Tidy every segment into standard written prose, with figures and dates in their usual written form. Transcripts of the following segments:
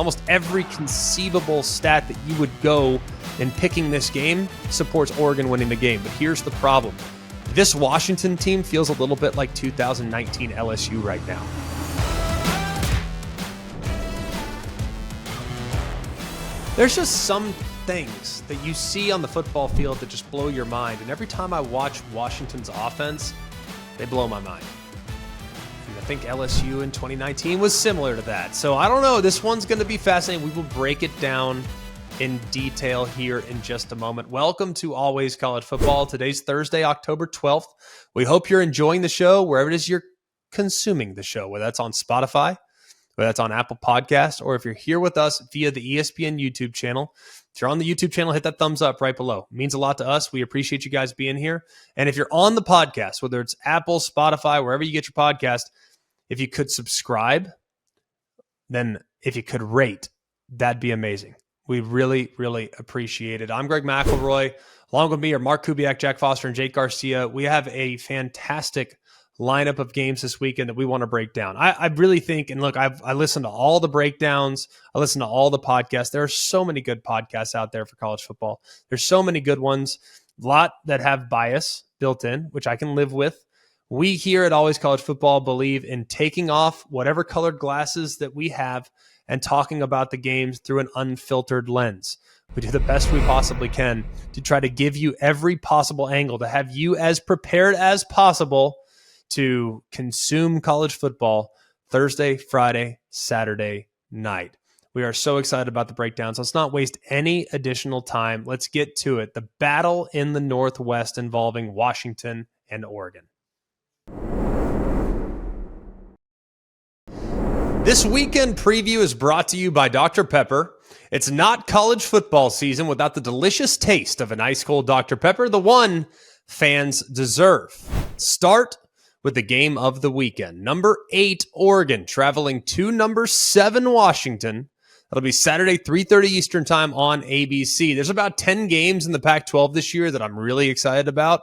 Almost every conceivable stat that you would go in picking this game supports Oregon winning the game. But here's the problem. This Washington team feels a little bit like 2019 LSU right now. There's just some things that you see on the football field that just blow your mind. And every time I watch Washington's offense, they blow my mind. And I think LSU in 2019 was similar to that. So I don't know. This one's going to be fascinating. We will break it down in detail here in just a moment. Welcome to Always College Football. Today's Thursday, October 12th. We hope you're enjoying the show wherever it is you're consuming the show, whether that's on Spotify, whether that's on Apple Podcasts, or if you're here with us via the ESPN YouTube channel. If you're on the YouTube channel, hit that thumbs up right below. It means a lot to us. We appreciate you guys being here. And if you're on the podcast, whether it's Apple, Spotify, wherever you get your podcast, if you could subscribe, then if you could rate, that'd be amazing. We really, really appreciate it. I'm Greg McElroy. Along with me are Mark Kubiak, Jack Foster, and Jake Garcia. We have a fantastic lineup of games this weekend that we want to break down. I really think, and look, I listened to all the breakdowns. I listened to all the podcasts. There are so many good podcasts out there for college football. There's so many good ones, a lot that have bias built in, which I can live with. We here at Always College Football believe in taking off whatever colored glasses that we have and talking about the games through an unfiltered lens. We do the best we possibly can to try to give you every possible angle, to have you as prepared as possible to consume college football Thursday, Friday, Saturday night. We are so excited about the breakdowns. Let's not waste any additional time. Let's get to it. The battle in the Northwest involving Washington and Oregon. This weekend preview is brought to you by Dr. Pepper. It's not college football season without the delicious taste of an ice cold Dr. Pepper, the one fans deserve. Start with the game of the weekend. Number 8, Oregon, traveling to number 7, Washington. That'll be Saturday, 3:30 Eastern time on ABC. There's about 10 games in the Pac-12 this year that I'm really excited about.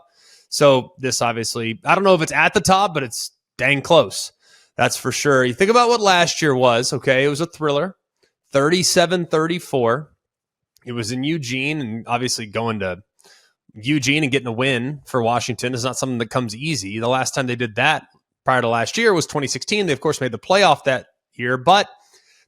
So this obviously, I don't know if it's at the top, but it's dang close. That's for sure. You think about what last year was, okay? It was a thriller, 37-34. It was in Eugene, and obviously going to Eugene and getting a win for Washington is not something that comes easy. The last time they did that prior to last year was 2016. They, of course, made the playoff that year, but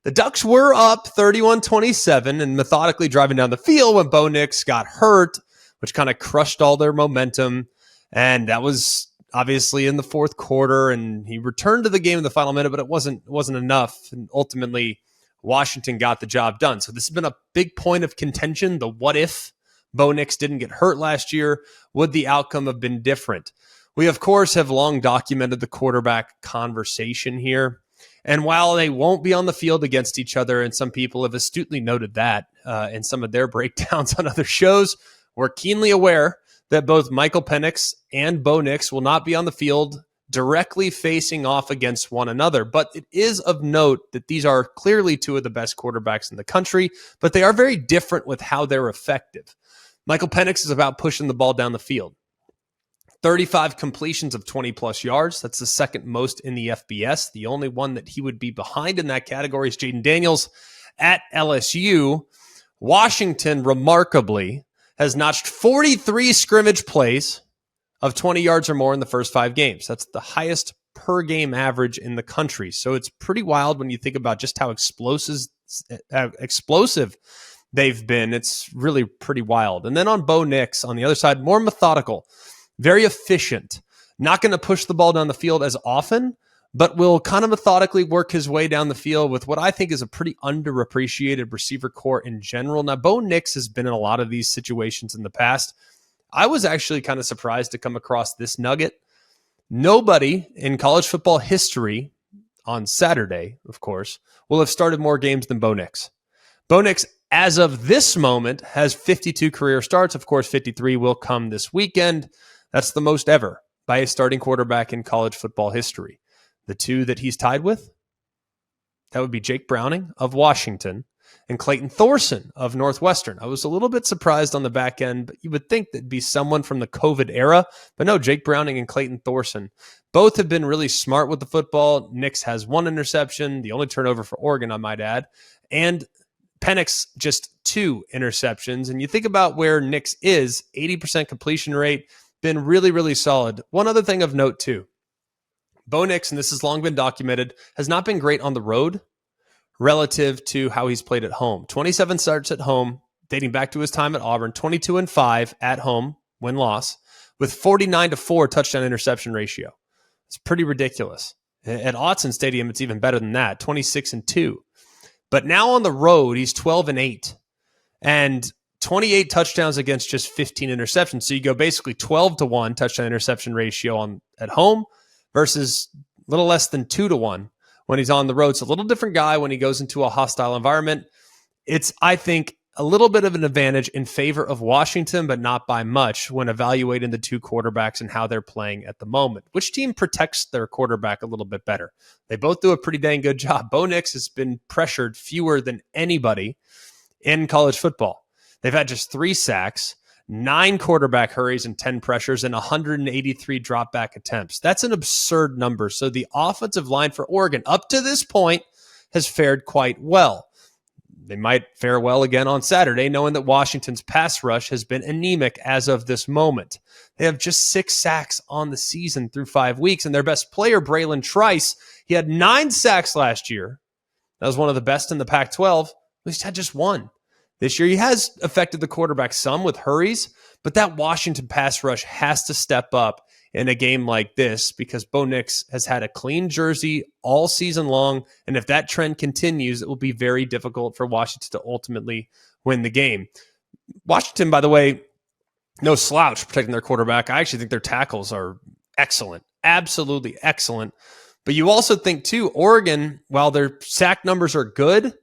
the Ducks were up 31-27 and methodically driving down the field when Bo Nix got hurt, which kind of crushed all their momentum. And that was obviously in the fourth quarter, and he returned to the game in the final minute, but it wasn't enough. And ultimately, Washington got the job done. So this has been a big point of contention. The what if Bo Nix didn't get hurt last year? Would the outcome have been different? We, of course, have long documented the quarterback conversation here. And while they won't be on the field against each other, and some people have astutely noted that in some of their breakdowns on other shows, we're keenly aware that both Michael Penix and Bo Nix will not be on the field directly facing off against one another. But it is of note that these are clearly two of the best quarterbacks in the country, but they are very different with how they're effective. Michael Penix is about pushing the ball down the field. 35 completions of 20-plus yards. That's the second most in the FBS. The only one that he would be behind in that category is Jaden Daniels at LSU. Washington, remarkably, has notched 43 scrimmage plays of 20 yards or more in the first 5 games. That's the highest per-game average in the country. So it's pretty wild when you think about just how explosive they've been. It's really pretty wild. And then on Bo Nix, on the other side, more methodical, very efficient, not going to push the ball down the field as often, but will kind of methodically work his way down the field with what I think is a pretty underappreciated receiver core in general. Now, Bo Nix has been in a lot of these situations in the past. I was actually kind of surprised to come across this nugget. Nobody in college football history on Saturday, of course, will have started more games than Bo Nix. Bo Nix, as of this moment, has 52 career starts. Of course, 53 will come this weekend. That's the most ever by a starting quarterback in college football history. The two that he's tied with, that would be Jake Browning of Washington and Clayton Thorson of Northwestern. I was a little bit surprised on the back end, but you would think that'd be someone from the COVID era. But no, Jake Browning and Clayton Thorson. Both have been really smart with the football. Nix has 1 interception, the only turnover for Oregon, I might add. and Penix just 2 interceptions. And you think about where Nix is, 80% completion rate, been really, really solid. One other thing of note too, Bo Nix, and this has long been documented, has not been great on the road relative to how he's played at home. 27 starts at home, dating back to his time at Auburn, 22-5 at home, win-loss, with 49-4 touchdown interception ratio. It's pretty ridiculous. At Autzen Stadium, it's even better than that, 26-2. But now on the road, he's 12-8 and 28 touchdowns against just 15 interceptions. So you go basically 12-1 touchdown interception ratio at home versus a little less than 2-1 when he's on the road. It's a little different guy when he goes into a hostile environment. It's, I think, a little bit of an advantage in favor of Washington, but not by much when evaluating the two quarterbacks and how they're playing at the moment. Which team protects their quarterback a little bit better? They both do a pretty dang good job. Bo Nix has been pressured fewer than anybody in college football. They've had just 3 sacks, 9 quarterback hurries and 10 pressures, and 183 dropback attempts. That's an absurd number. So the offensive line for Oregon up to this point has fared quite well. They might fare well again on Saturday, knowing that Washington's pass rush has been anemic as of this moment. They have just 6 sacks on the season through 5 weeks, and their best player, Braylon Trice, he had 9 sacks last year. That was one of the best in the Pac-12. He's had just 1. This year, he has affected the quarterback some with hurries, but that Washington pass rush has to step up in a game like this because Bo Nix has had a clean jersey all season long, and if that trend continues, it will be very difficult for Washington to ultimately win the game. Washington, by the way, no slouch protecting their quarterback. I actually think their tackles are excellent, absolutely excellent. But you also think, too, Oregon, while their sack numbers are good,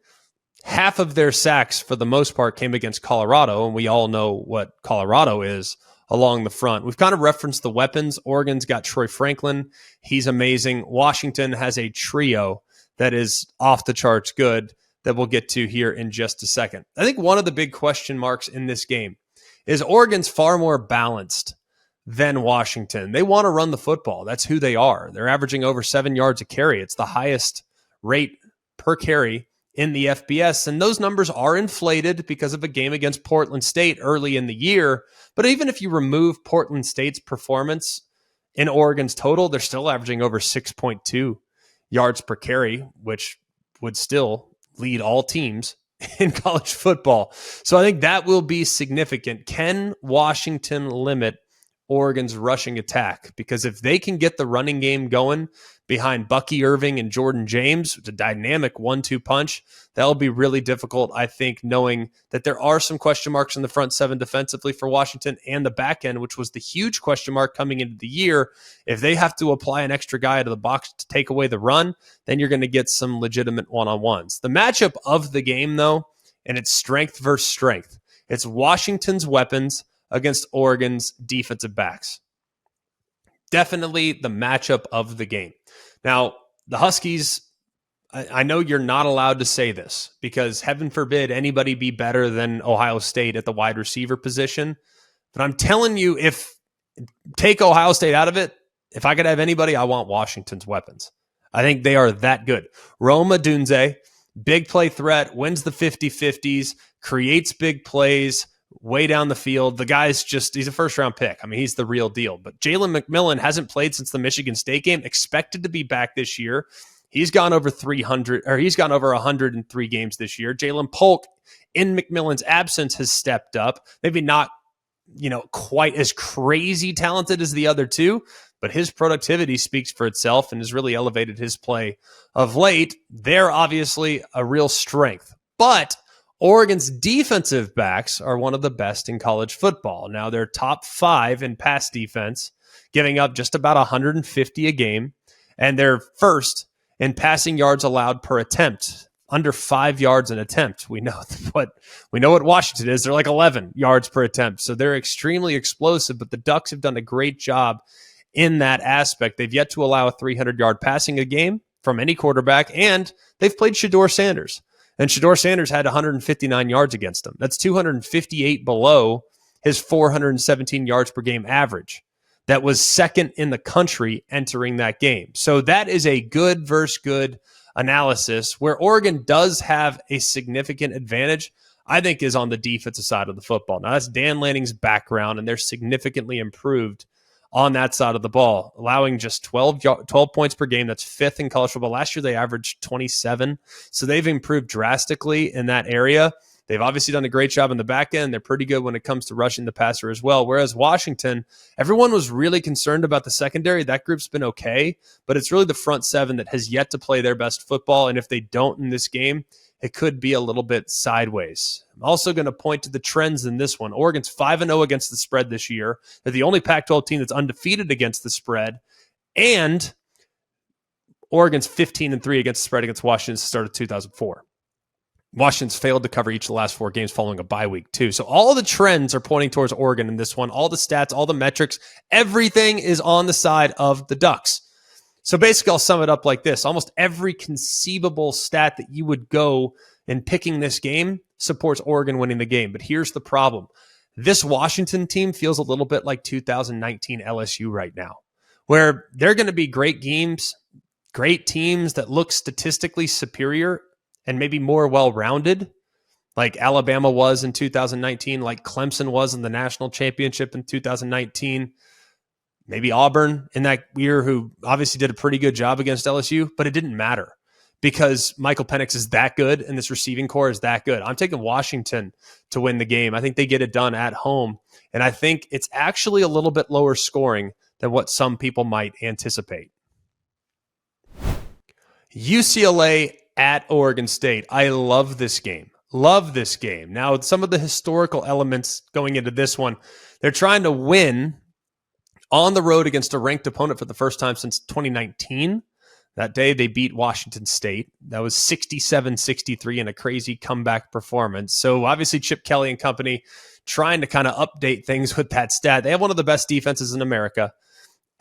half of their sacks, for the most part, came against Colorado, and we all know what Colorado is along the front. We've kind of referenced the weapons. Oregon's got Troy Franklin. He's amazing. Washington has a trio that is off the charts good that we'll get to here in just a second. I think one of the big question marks in this game is Oregon's far more balanced than Washington. They want to run the football. That's who they are. They're averaging over 7 yards a carry. It's the highest rate per carry in the FBS, and those numbers are inflated because of a game against Portland State early in the year. But even if you remove Portland State's performance in Oregon's total, they're still averaging over 6.2 yards per carry, which would still lead all teams in college football. So I think that will be significant. Can Washington limit Oregon's rushing attack? Because if they can get the running game going behind Bucky Irving and Jordan James, it's a dynamic 1-2 punch, that'll be really difficult, I think, knowing that there are some question marks in the front 7 defensively for Washington and the back end, which was the huge question mark coming into the year. If they have to apply an extra guy to the box to take away the run, then you're going to get some legitimate one-on-ones. The matchup of the game, though, and it's strength versus strength. It's Washington's weapons against Oregon's defensive backs. Definitely the matchup of the game. Now, the Huskies, I know you're not allowed to say this because heaven forbid anybody be better than Ohio State at the wide receiver position. But I'm telling you, if take Ohio State out of it, if I could have anybody, I want Washington's weapons. I think they are that good. Rome Odunze, big play threat, wins the 50-50s, creates big plays, way down the field. The guy's he's a first-round pick. I mean, he's the real deal. But Jalen McMillan hasn't played since the Michigan State game, expected to be back this year. He's gone over 103 games this year. Jalen Polk, in McMillan's absence, has stepped up. Maybe not, quite as crazy talented as the other two, but his productivity speaks for itself and has really elevated his play of late. They're obviously a real strength. But Oregon's defensive backs are one of the best in college football. Now, they're top 5 in pass defense, giving up just about 150 a game, and they're first in passing yards allowed per attempt, under 5 yards an attempt. We know what Washington is. They're like 11 yards per attempt, so they're extremely explosive, but the Ducks have done a great job in that aspect. They've yet to allow a 300-yard passing a game from any quarterback, and they've played Shedeur Sanders. And Shedeur Sanders had 159 yards against him. That's 258 below his 417 yards per game average. That was second in the country entering that game. So that is a good versus good analysis. Where Oregon does have a significant advantage, I think, is on the defensive side of the football. Now, that's Dan Lanning's background, and they're significantly improved on that side of the ball, allowing just 12 points per game. That's fifth in college football. Last year, they averaged 27. So they've improved drastically in that area. They've obviously done a great job in the back end. They're pretty good when it comes to rushing the passer as well. Whereas Washington, everyone was really concerned about the secondary. That group's been okay, but it's really the front seven that has yet to play their best football. And if they don't in this game, it could be a little bit sideways. I'm also going to point to the trends in this one. Oregon's 5-0 against the spread this year. They're the only Pac-12 team that's undefeated against the spread. And Oregon's 15-3 against the spread against Washington since the start of 2004. Washington's failed to cover each of the last 4 games following a bye week, too. So all the trends are pointing towards Oregon in this one. All the stats, all the metrics, everything is on the side of the Ducks. So basically, I'll sum it up like this. Almost every conceivable stat that you would go in picking this game supports Oregon winning the game. But here's the problem. This Washington team feels a little bit like 2019 LSU right now, where they're going to be great games, great teams that look statistically superior and maybe more well-rounded, like Alabama was in 2019, like Clemson was in the national championship in 2019, maybe Auburn in that year, who obviously did a pretty good job against LSU, but it didn't matter because Michael Penix is that good and this receiving core is that good. I'm taking Washington to win the game. I think they get it done at home, and I think it's actually a little bit lower scoring than what some people might anticipate. UCLA at Oregon State. I love this game. Love this game. Now, some of the historical elements going into this one, they're trying to win on the road against a ranked opponent for the first time since 2019. That day, they beat Washington State. That was 67-63 in a crazy comeback performance. So obviously, Chip Kelly and company trying to kind of update things with that stat. They have one of the best defenses in America.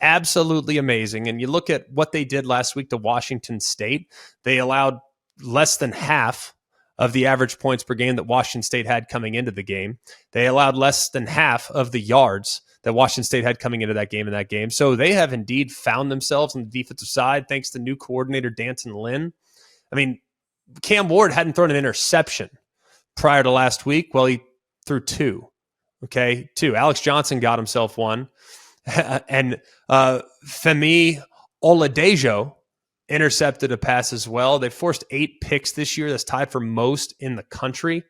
Absolutely amazing. And you look at what they did last week to Washington State. They allowed less than half of the average points per game that Washington State had coming into the game. They allowed less than half of the yards that Washington State had coming into that game. So they have indeed found themselves on the defensive side thanks to new coordinator Danton Lynn. I mean, Cam Ward hadn't thrown an interception prior to last week. Well, he threw 2. Okay, 2. Alex Johnson got himself 1. And Femi Oladejo intercepted a pass as well. They forced 8 picks this year. That's tied for most in the country.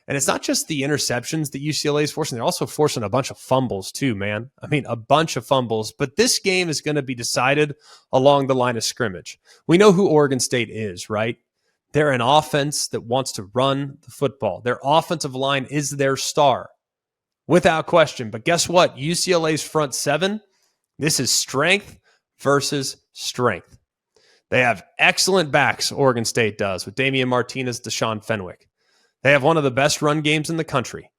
And it's not just the interceptions that UCLA is forcing. They're also forcing a bunch of fumbles too, man. I mean, a bunch of fumbles. But this game is going to be decided along the line of scrimmage. We know who Oregon State is, right? They're an offense that wants to run the football. Their offensive line is their star, without question. But guess what? UCLA's front seven, this is strength versus strength. They have excellent backs, Oregon State does, with Damian Martinez, Deshaun Fenwick. They have one of the best run games in the country.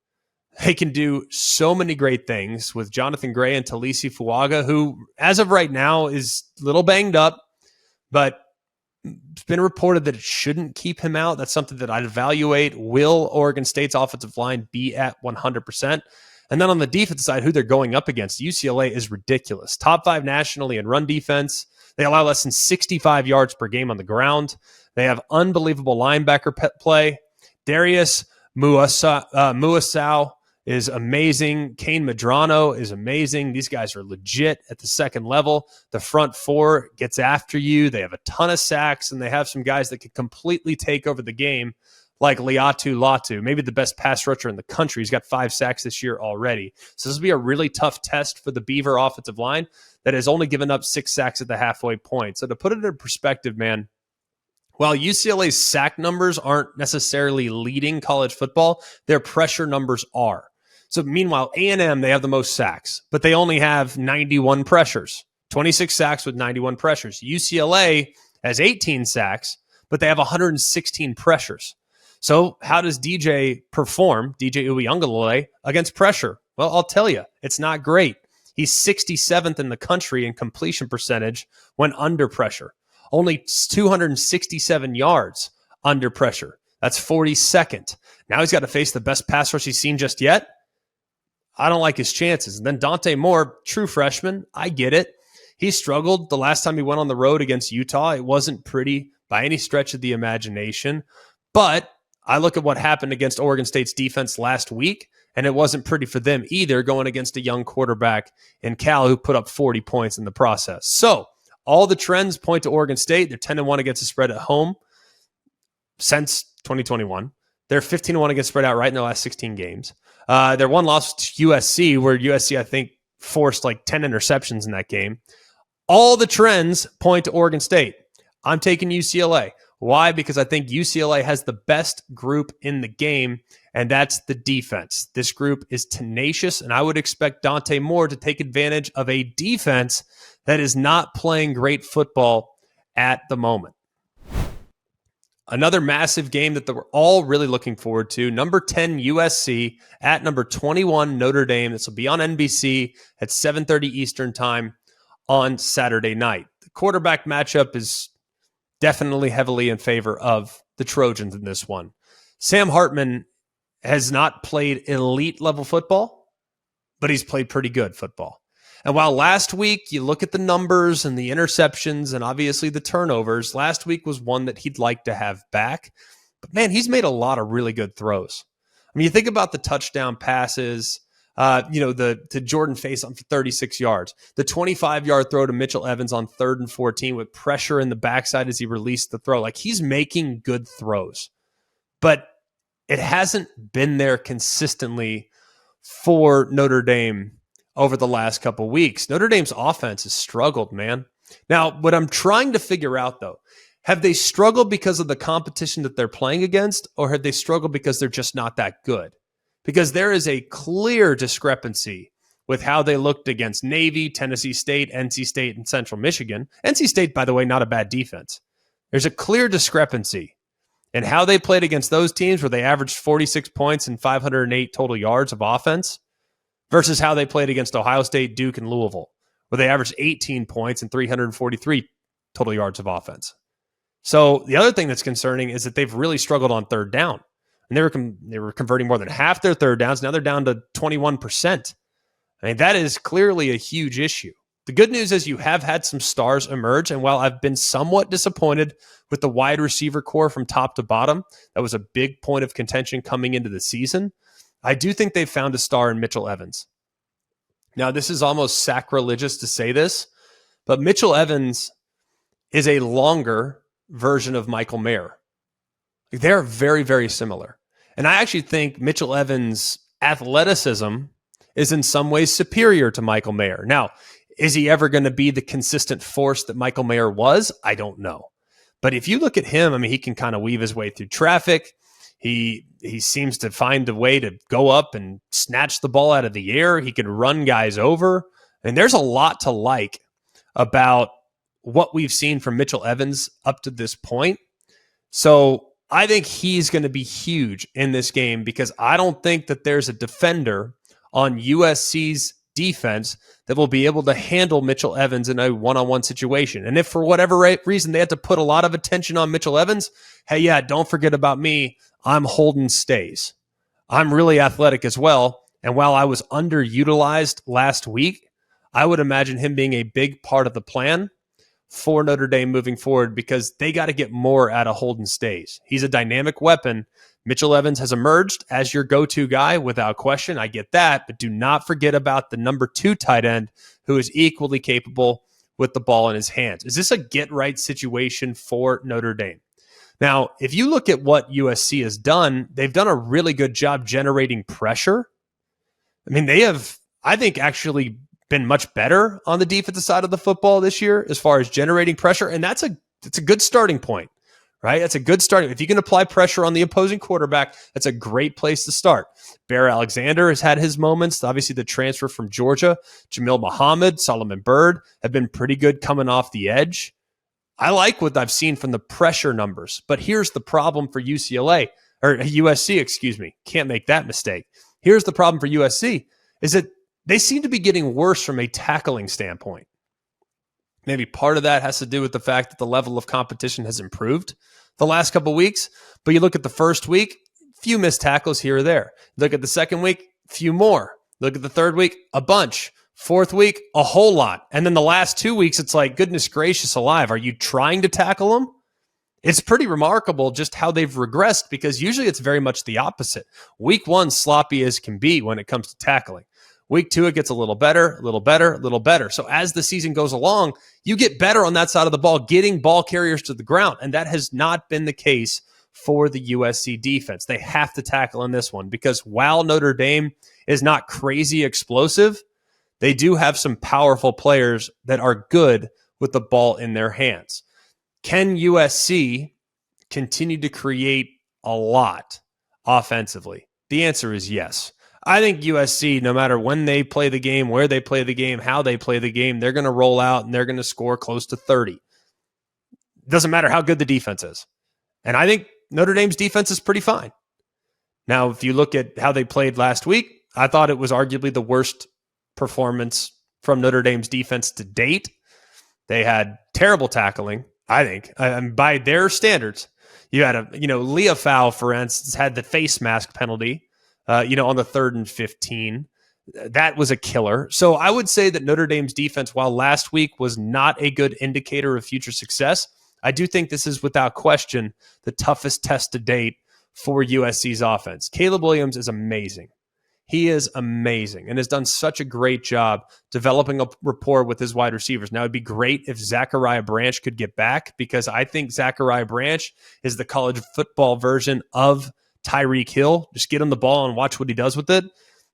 They can do so many great things with Jonathan Gray and Talisi Fuaga, who, as of right now, is a little banged up, but it's been reported that it shouldn't keep him out. That's something that I'd evaluate. Will Oregon State's offensive line be at 100%? And then on the defensive side, who they're going up against, UCLA is ridiculous. Top 5 nationally in run defense. They allow less than 65 yards per game on the ground. They have unbelievable linebacker play. Darius Muasau is amazing. Kane Medrano is amazing. These guys are legit at the second level. The front 4 gets after you. They have a ton of sacks, and they have some guys that could completely take over the game, like Liatu Latu, maybe the best pass rusher in the country. He's got 5 sacks this year already. So this will be a really tough test for the Beaver offensive line that has only given up 6 sacks at the halfway point. So to put it in perspective, man, while UCLA's sack numbers aren't necessarily leading college football, their pressure numbers are. So meanwhile, A&M, they have the most sacks, but they only have 91 pressures, 26 sacks with 91 pressures. UCLA has 18 sacks, but they have 116 pressures. So how does DJ perform, DJ Uiagalelei, against pressure? Well, I'll tell you, it's not great. He's 67th in the country in completion percentage when under pressure. Only 267 yards under pressure. That's 42nd. Now he's got to face the best pass rush he's seen just yet. I don't like his chances. And then Dante Moore, true freshman. I get it. He struggled the last time he went on the road against Utah. It wasn't pretty, by any stretch of the imagination. But I look at what happened against Oregon State's defense last week, and it wasn't pretty for them either, going against a young quarterback in Cal who put up 40 points in the process. So all the trends point to Oregon State. They're 10-1 against the spread at home since 2021. They're 15-1 against spread outright in their last 16 games. Their one loss to USC, where USC, I think, forced like 10 interceptions in that game. All the trends point to Oregon State. I'm taking UCLA. Why? Because I think UCLA has the best group in the game, and that's the defense. This group is tenacious, and I would expect Dante Moore to take advantage of a defense that is not playing great football at the moment. Another massive game that we're all really looking forward to, number 10 USC at number 21 Notre Dame. This will be on NBC at 7:30 Eastern time on Saturday night. The quarterback matchup is definitely heavily in favor of the Trojans in this one. Sam Hartman has not played elite level football, but he's played pretty good football. And while last week you look at the numbers and the interceptions and obviously the turnovers, last week was one that he'd like to have back. But man, he's made a lot of really good throws. I mean, you think about the touchdown passes, to Jordan Faison for 36 yards, the 25-yard throw to Mitchell Evans on 3rd and 14 with pressure in the backside as he released the throw. Like, he's making good throws, but it hasn't been there consistently for Notre Dame over the last couple weeks. Notre Dame's offense has struggled, man. Now, what I'm trying to figure out, though, have they struggled because of the competition that they're playing against, or have they struggled because they're just not that good? Because there is a clear discrepancy with how they looked against Navy, Tennessee State, NC State, and Central Michigan. NC State, by the way, not a bad defense. There's a clear discrepancy in how they played against those teams where they averaged 46 points and 508 total yards of offense versus how they played against Ohio State, Duke, and Louisville, where they averaged 18 points and 343 total yards of offense. So the other thing that's concerning is that they've really struggled on third down. And they were converting more than half their third downs. Now they're down to 21%. I mean, that is clearly a huge issue. The good news is you have had some stars emerge. And while I've been somewhat disappointed with the wide receiver core from top to bottom, that was a big point of contention coming into the season, I do think they've found a star in Mitchell Evans. Now, this is almost sacrilegious to say this, but Mitchell Evans is a longer version of Michael Mayer. They're very, very similar. And I actually think Mitchell Evans' athleticism is in some ways superior to Michael Mayer. Now, is he ever going to be the consistent force that Michael Mayer was? I don't know. But if you look at him, I mean, he can kind of weave his way through traffic. He seems to find a way to go up and snatch the ball out of the air. He can run guys over. And there's a lot to like about what we've seen from Mitchell Evans up to this point. So I think he's going to be huge in this game because I don't think that there's a defender on USC's defense that will be able to handle Mitchell Evans in a one-on-one situation. And if for whatever reason they had to put a lot of attention on Mitchell Evans, hey, yeah, don't forget about me. I'm Holden Stays. I'm really athletic as well. And while I was underutilized last week, I would imagine him being a big part of the plan for Notre Dame moving forward because they got to get more out of Holden Stays. He's a dynamic weapon. Mitchell Evans has emerged as your go-to guy without question. I get that, but do not forget about the number 2 tight end who is equally capable with the ball in his hands. Is this a get-right situation for Notre Dame? Now, if you look at what USC has done, they've done a really good job generating pressure. I mean, they have, I think, actually been much better on the defensive side of the football this year as far as generating pressure. And it's a good starting point, right? That's a good starting. If you can apply pressure on the opposing quarterback, that's a great place to start. Bear Alexander has had his moments. Obviously, the transfer from Georgia, Jamil Muhammad, Solomon Byrd have been pretty good coming off the edge. I like what I've seen from the pressure numbers, but here's the problem for UCLA or USC, excuse me. Can't make that mistake. Here's the problem for USC is that they seem to be getting worse from a tackling standpoint. Maybe part of that has to do with the fact that the level of competition has improved the last couple of weeks. But you look at the first week, few missed tackles here or there. Look at the second week, few more. Look at the third week, a bunch. Fourth week, a whole lot. And then the last 2 weeks, it's like, goodness gracious alive. Are you trying to tackle them? It's pretty remarkable just how they've regressed, because usually it's very much the opposite. Week 1, sloppy as can be when it comes to tackling. Week 2, it gets a little better, a little better, a little better. So as the season goes along, you get better on that side of the ball, getting ball carriers to the ground. And that has not been the case for the USC defense. They have to tackle in this one, because while Notre Dame is not crazy explosive, they do have some powerful players that are good with the ball in their hands. Can USC continue to create a lot offensively? The answer is yes. I think USC, no matter when they play the game, where they play the game, how they play the game, they're going to roll out and they're going to score close to 30. Doesn't matter how good the defense is. And I think Notre Dame's defense is pretty fine. Now, if you look at how they played last week, I thought it was arguably the worst performance from Notre Dame's defense to date. They had terrible tackling, I think. By their standards, you had Leah Fowl, for instance, had the face mask penalty, on the 3rd and 15. That was a killer. So I would say that Notre Dame's defense, while last week was not a good indicator of future success, I do think this is without question the toughest test to date for USC's offense. Caleb Williams is amazing. He is amazing and has done such a great job developing a rapport with his wide receivers. Now, it'd be great if Zachariah Branch could get back, because I think Zachariah Branch is the college football version of Tyreek Hill. Just get him the ball and watch what he does with it.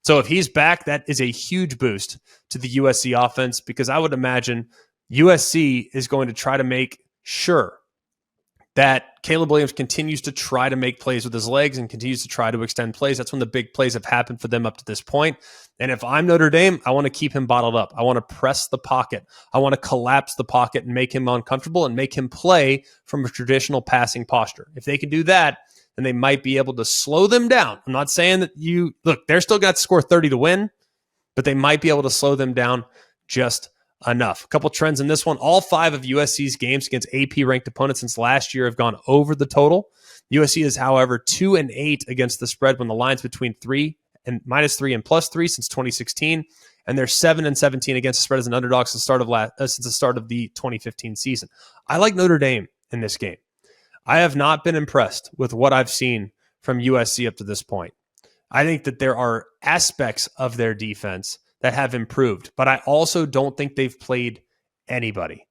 So if he's back, that is a huge boost to the USC offense, because I would imagine USC is going to try to make sure that Caleb Williams continues to try to make plays with his legs and continues to try to extend plays. That's when the big plays have happened for them up to this point. And if I'm Notre Dame, I want to keep him bottled up. I want to press the pocket. I want to collapse the pocket and make him uncomfortable and make him play from a traditional passing posture. If they can do that, then they might be able to slow them down. I'm not saying that they're still got to score 30 to win, but they might be able to slow them down just enough. A couple trends in this one. All 5 of USC's games against AP-ranked opponents since last year have gone over the total. USC is, however, 2-8 against the spread when the line's between -3 and +3 since 2016, and they're 7-17 against the spread as an underdog since the start of the 2015 season. I like Notre Dame in this game. I have not been impressed with what I've seen from USC up to this point. I think that there are aspects of their defense that have improved, but I also don't think they've played anybody.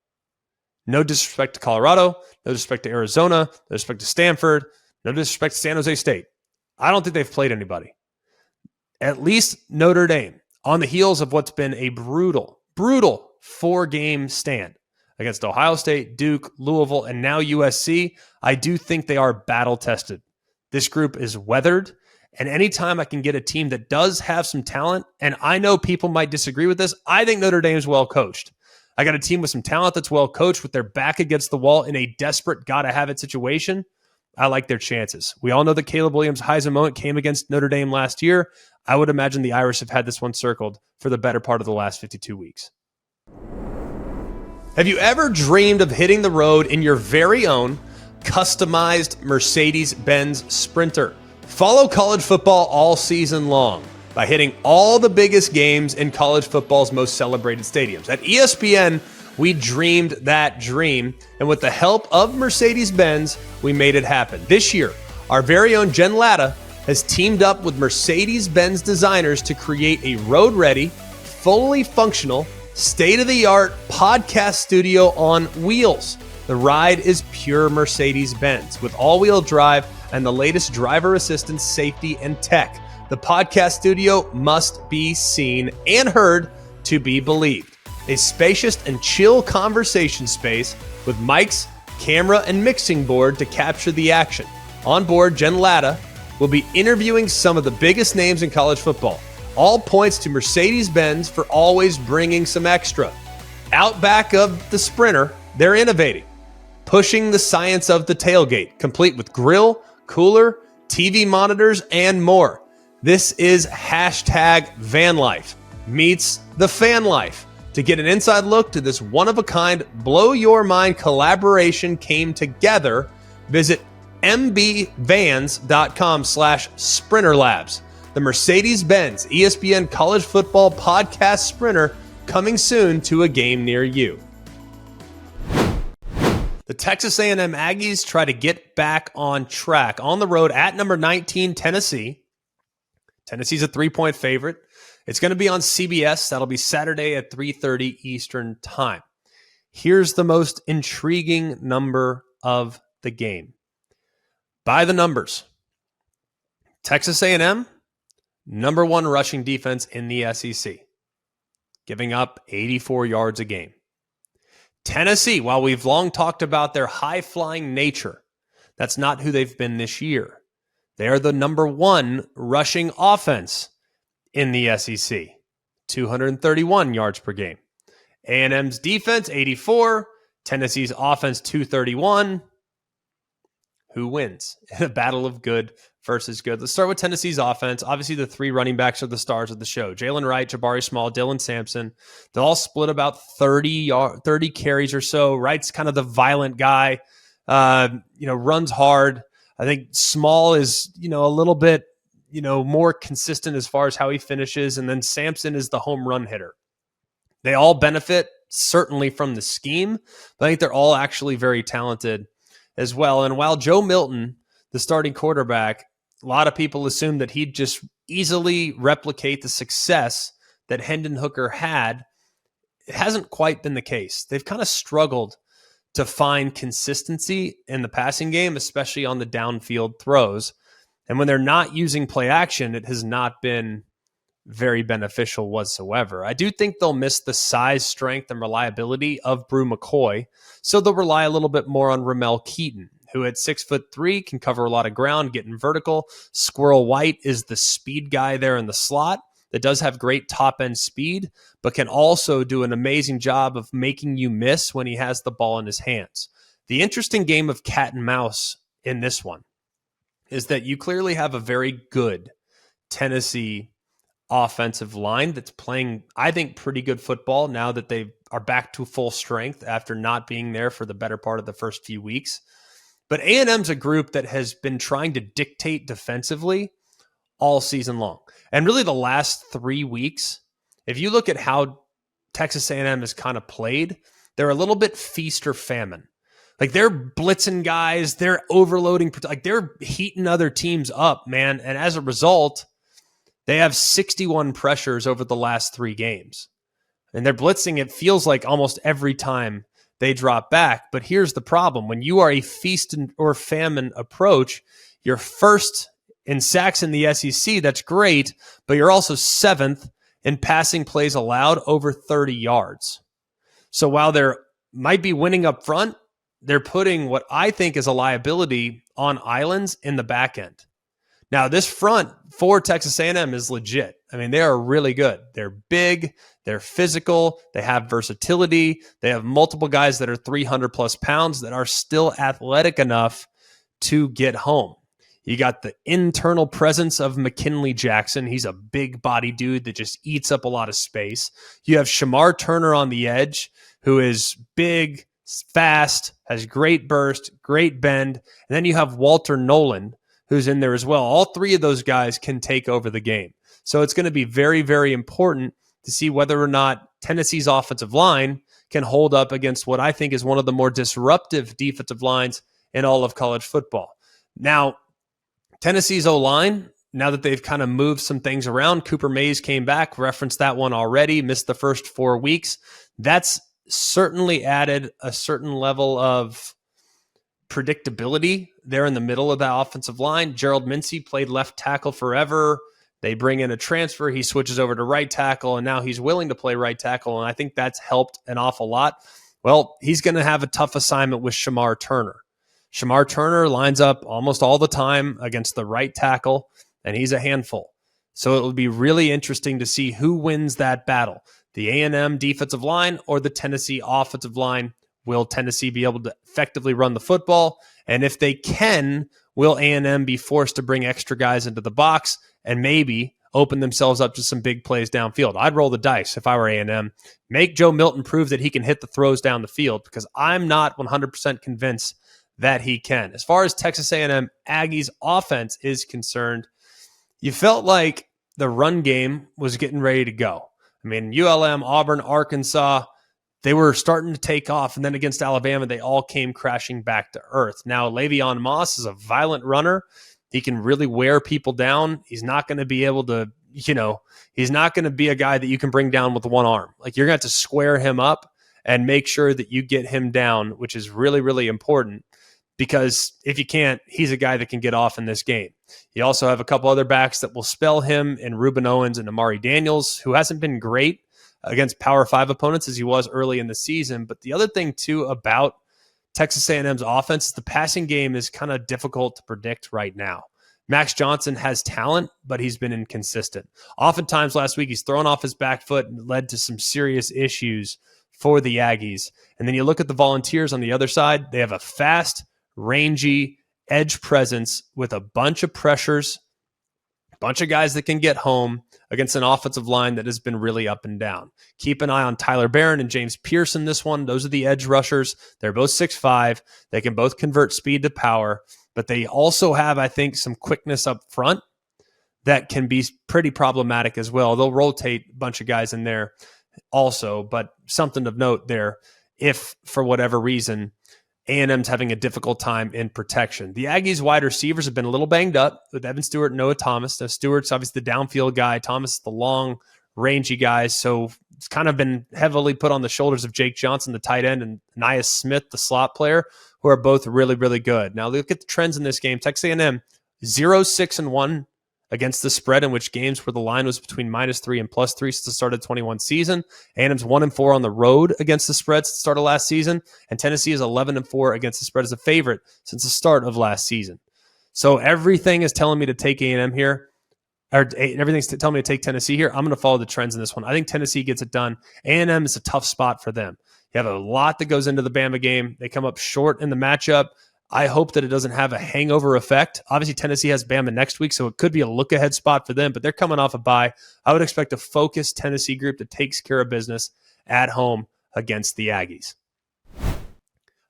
No disrespect to Colorado, no disrespect to Arizona, no disrespect to Stanford, no disrespect to San Jose State. I don't think they've played anybody. At least Notre Dame, on the heels of what's been a brutal 4-game stand against Ohio State, Duke, Louisville, and now USC, I do think they are battle-tested. This group is weathered. And anytime I can get a team that does have some talent, and I know people might disagree with this, I think Notre Dame's well coached. I got a team with some talent that's well coached with their back against the wall in a desperate gotta-have-it situation. I like their chances. We all know that Caleb Williams' Heisman moment came against Notre Dame last year. I would imagine the Irish have had this one circled for the better part of the last 52 weeks. Have you ever dreamed of hitting the road in your very own customized Mercedes-Benz Sprinter? Follow college football all season long by hitting all the biggest games in college football's most celebrated stadiums. At ESPN, we dreamed that dream, and with the help of Mercedes-Benz, we made it happen. This year, our very own Jen Latta has teamed up with Mercedes-Benz designers to create a road-ready, fully functional, state-of-the-art podcast studio on wheels. The ride is pure Mercedes-Benz with all-wheel drive and the latest driver assistance, safety, and tech. The podcast studio must be seen and heard to be believed. A spacious and chill conversation space with mics, camera, and mixing board to capture the action. On board, Jen Latta will be interviewing some of the biggest names in college football. All points to Mercedes-Benz for always bringing some extra. Out back of the Sprinter, they're innovating, pushing the science of the tailgate, complete with grill, cooler, TV monitors, and more. This is #VanLife meets the fan life. To get an inside look to this one-of-a-kind, blow-your-mind collaboration came together, visit mbvans.com/sprinterlabs. The Mercedes-Benz ESPN College Football Podcast Sprinter, coming soon to a game near you. The The Texas A&M Aggies try to get back on track on the road at number 19, Tennessee. Tennessee's a 3-point favorite. It's going to be on CBS. That'll be Saturday at 3:30 Eastern Time. Here's the most intriguing number of the game. By the numbers, Texas A&M, number 1 rushing defense in the SEC, giving up 84 yards a game. Tennessee, while we've long talked about their high-flying nature, that's not who they've been this year. They are the number 1 rushing offense in the SEC, 231 yards per game. A&M's defense, 84. Tennessee's offense, 231. Who wins in a battle of good versus good? Let's start with Tennessee's offense. Obviously, the 3 running backs are the stars of the show. Jalen Wright, Jabari Small, Dylan Sampson. They all split about 30 carries or so. Wright's kind of the violent guy, runs hard. I think Small is, a little bit, more consistent as far as how he finishes. And then Sampson is the home run hitter. They all benefit certainly from the scheme, but I think they're all actually very talented as well. And while Joe Milton, the starting quarterback, a lot of people assume that he'd just easily replicate the success that Hendon Hooker had, it hasn't quite been the case. They've kind of struggled to find consistency in the passing game, especially on the downfield throws. And when they're not using play action, it has not been very beneficial whatsoever. I do think they'll miss the size, strength, and reliability of Brew McCoy, so they'll rely a little bit more on Ramel Keaton, who at 6'3" can cover a lot of ground, getting vertical. Squirrel White is the speed guy there in the slot that does have great top-end speed, but can also do an amazing job of making you miss when he has the ball in his hands. The interesting game of cat and mouse in this one is that you clearly have a very good Tennessee offensive line that's playing, I think, pretty good football now that they are back to full strength after not being there for the better part of the first few weeks. But A&M's a group that has been trying to dictate defensively all season long. And really the last 3 weeks, if you look at how Texas A&M has kind of played, they're a little bit feast or famine. Like they're blitzing guys, they're overloading, like they're heating other teams up, man. And as a result, they have 61 pressures over the last 3 games. And they're blitzing, it feels like almost every time they drop back. But here's the problem. When you are a feast or famine approach, you're first in sacks in the SEC. That's great, but you're also 7th in passing plays allowed over 30 yards. So while they might be winning up front, they're putting what I think is a liability on islands in the back end. Now, this front for Texas A&M is legit. I mean, they are really good. They're big. They're physical. They have versatility. They have multiple guys that are 300-plus pounds that are still athletic enough to get home. You got the internal presence of McKinley Jackson. He's a big body dude that just eats up a lot of space. You have Shamar Turner on the edge, who is big, fast, has great burst, great bend. And then you have Walter Nolan, who's in there as well. All 3 of those guys can take over the game. So it's going to be very, very important to see whether or not Tennessee's offensive line can hold up against what I think is one of the more disruptive defensive lines in all of college football. Now, Tennessee's O-line, now that they've kind of moved some things around, Cooper Mays came back, referenced that one already, missed the first 4 weeks. That's certainly added a certain level of predictability there in the middle of that offensive line. Gerald Mincey played left tackle forever. They bring in a transfer. He switches over to right tackle, and now he's willing to play right tackle, and I think that's helped an awful lot. Well, he's going to have a tough assignment with Shamar Turner. Shamar Turner lines up almost all the time against the right tackle, and he's a handful. So it will be really interesting to see who wins that battle, the A&M defensive line or the Tennessee offensive line. Will Tennessee be able to effectively run the football? And if they can, will A&M be forced to bring extra guys into the box and maybe open themselves up to some big plays downfield? I'd roll the dice if I were A&M. Make Joe Milton prove that he can hit the throws down the field, because I'm not 100% convinced that he can. As far as Texas A&M Aggies offense is concerned, you felt like the run game was getting ready to go. I mean, ULM, Auburn, Arkansas, they were starting to take off. And then against Alabama, they all came crashing back to earth. Now, Le'Veon Moss is a violent runner. He can really wear people down. He's not going to be able to, he's not going to be a guy that you can bring down with one arm. Like, you're going to have to square him up and make sure that you get him down, which is really, really important, because if you can't, he's a guy that can get off in this game. You also have a couple other backs that will spell him in Reuben Owens and Amari Daniels, who hasn't been great against Power 5 opponents as he was early in the season. But the other thing, too, about Texas A&M's offense is the passing game is kind of difficult to predict right now. Max Johnson has talent, but he's been inconsistent. Oftentimes last week, he's thrown off his back foot and led to some serious issues for the Aggies. And then you look at the Volunteers on the other side. They have a fast, rangy edge presence with a bunch of pressures, a bunch of guys that can get home against an offensive line that has been really up and down. Keep an eye on Tyler Barron and James Pearson this one. Those are the edge rushers. They're both 6'5". They can both convert speed to power, but they also have, I think, some quickness up front that can be pretty problematic as well. They'll rotate a bunch of guys in there also, but something of note there, if for whatever reason A&M's having a difficult time in protection. The Aggies wide receivers have been a little banged up with Evan Stewart and Noah Thomas. Now, Stewart's obviously the downfield guy. Thomas is the long, rangy guy. So it's kind of been heavily put on the shoulders of Jake Johnson, the tight end, and Nia Smith, the slot player, who are both really, really good. Now, look at the trends in this game. Texas A&M, 0-6-1 against the spread, in which games where the line was between -3 and +3 since the start of the 21 season. A&M's 1-4 on the road against the spread since the start of last season, and Tennessee is 11-4 against the spread as a favorite since the start of last season. So everything is telling me to take A&M here, or everything's telling me to take Tennessee here. I'm going to follow the trends in this one. I think Tennessee gets it done. A&M is a tough spot for them. You have a lot that goes into the Bama game. They come up short in the matchup. I hope that it doesn't have a hangover effect. Obviously, Tennessee has Bama next week, so it could be a look-ahead spot for them, but they're coming off a bye. I would expect a focused Tennessee group that takes care of business at home against the Aggies.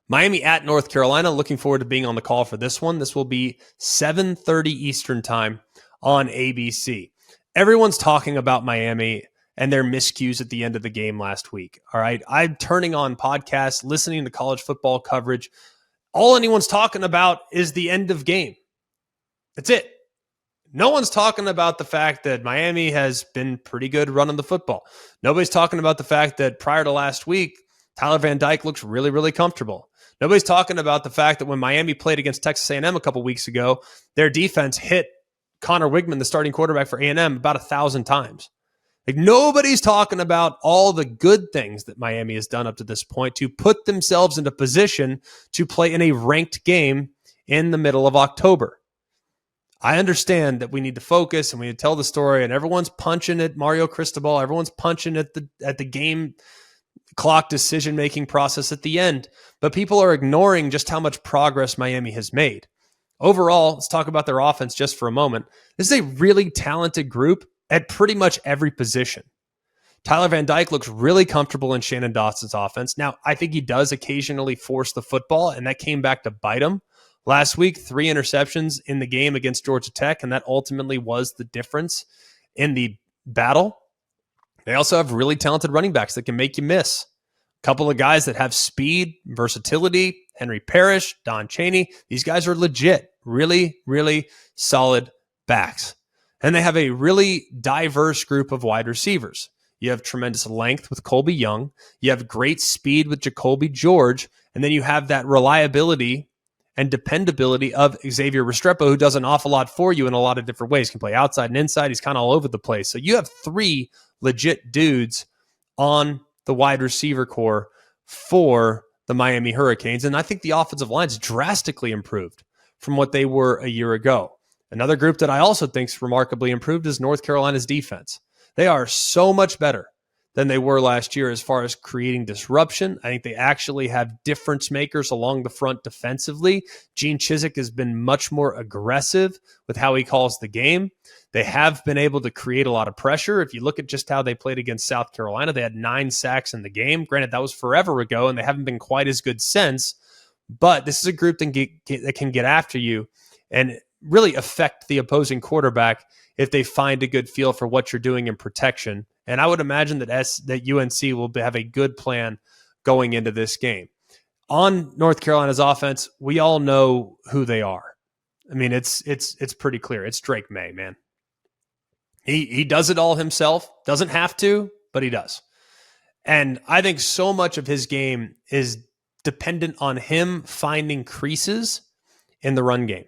Miami at North Carolina. Looking forward to being on the call for this one. This will be 7:30 Eastern time on ABC. Everyone's talking about Miami and their miscues at the end of the game last week. All right, I'm turning on podcasts, listening to college football coverage. All anyone's talking about is the end of game. That's it. No one's talking about the fact that Miami has been pretty good running the football. Nobody's talking about the fact that prior to last week, Tyler Van Dyke looks really, really comfortable. Nobody's talking about the fact that when Miami played against Texas A&M a couple weeks ago, their defense hit Connor Wigman, the starting quarterback for A&M, about 1,000 times. Like, nobody's talking about all the good things that Miami has done up to this point to put themselves into position to play in a ranked game in the middle of October. I understand that we need to focus and we need to tell the story, and everyone's punching at Mario Cristobal. Everyone's punching at the game clock decision-making process at the end, but people are ignoring just how much progress Miami has made. Overall, let's talk about their offense just for a moment. This is a really talented group at pretty much every position. Tyler Van Dyke looks really comfortable in Shannon Dawson's offense. Now, I think he does occasionally force the football, and that came back to bite him. Last week, 3 interceptions in the game against Georgia Tech, and that ultimately was the difference in the battle. They also have really talented running backs that can make you miss. A couple of guys that have speed, versatility, Henry Parrish, Don Chaney. These guys are legit, really, really solid backs. And they have a really diverse group of wide receivers. You have tremendous length with Colby Young. You have great speed with Jacoby George. And then you have that reliability and dependability of Xavier Restrepo, who does an awful lot for you in a lot of different ways. He can play outside and inside. He's kind of all over the place. So you have 3 legit dudes on the wide receiver core for the Miami Hurricanes. And I think the offensive line's drastically improved from what they were a year ago. Another group that I also think is remarkably improved is North Carolina's defense. They are so much better than they were last year as far as creating disruption. I think they actually have difference makers along the front defensively. Gene Chizik has been much more aggressive with how he calls the game. They have been able to create a lot of pressure. If you look at just how they played against South Carolina, they had 9 sacks in the game. Granted, that was forever ago, and they haven't been quite as good since. But this is a group that can get after you and really affect the opposing quarterback if they find a good feel for what you're doing in protection. And I would imagine that UNC will have a good plan going into this game. On North Carolina's offense, we all know who they are. I mean, it's pretty clear. It's Drake May, man. He does it all himself. Doesn't have to, but he does. And I think so much of his game is dependent on him finding creases in the run game.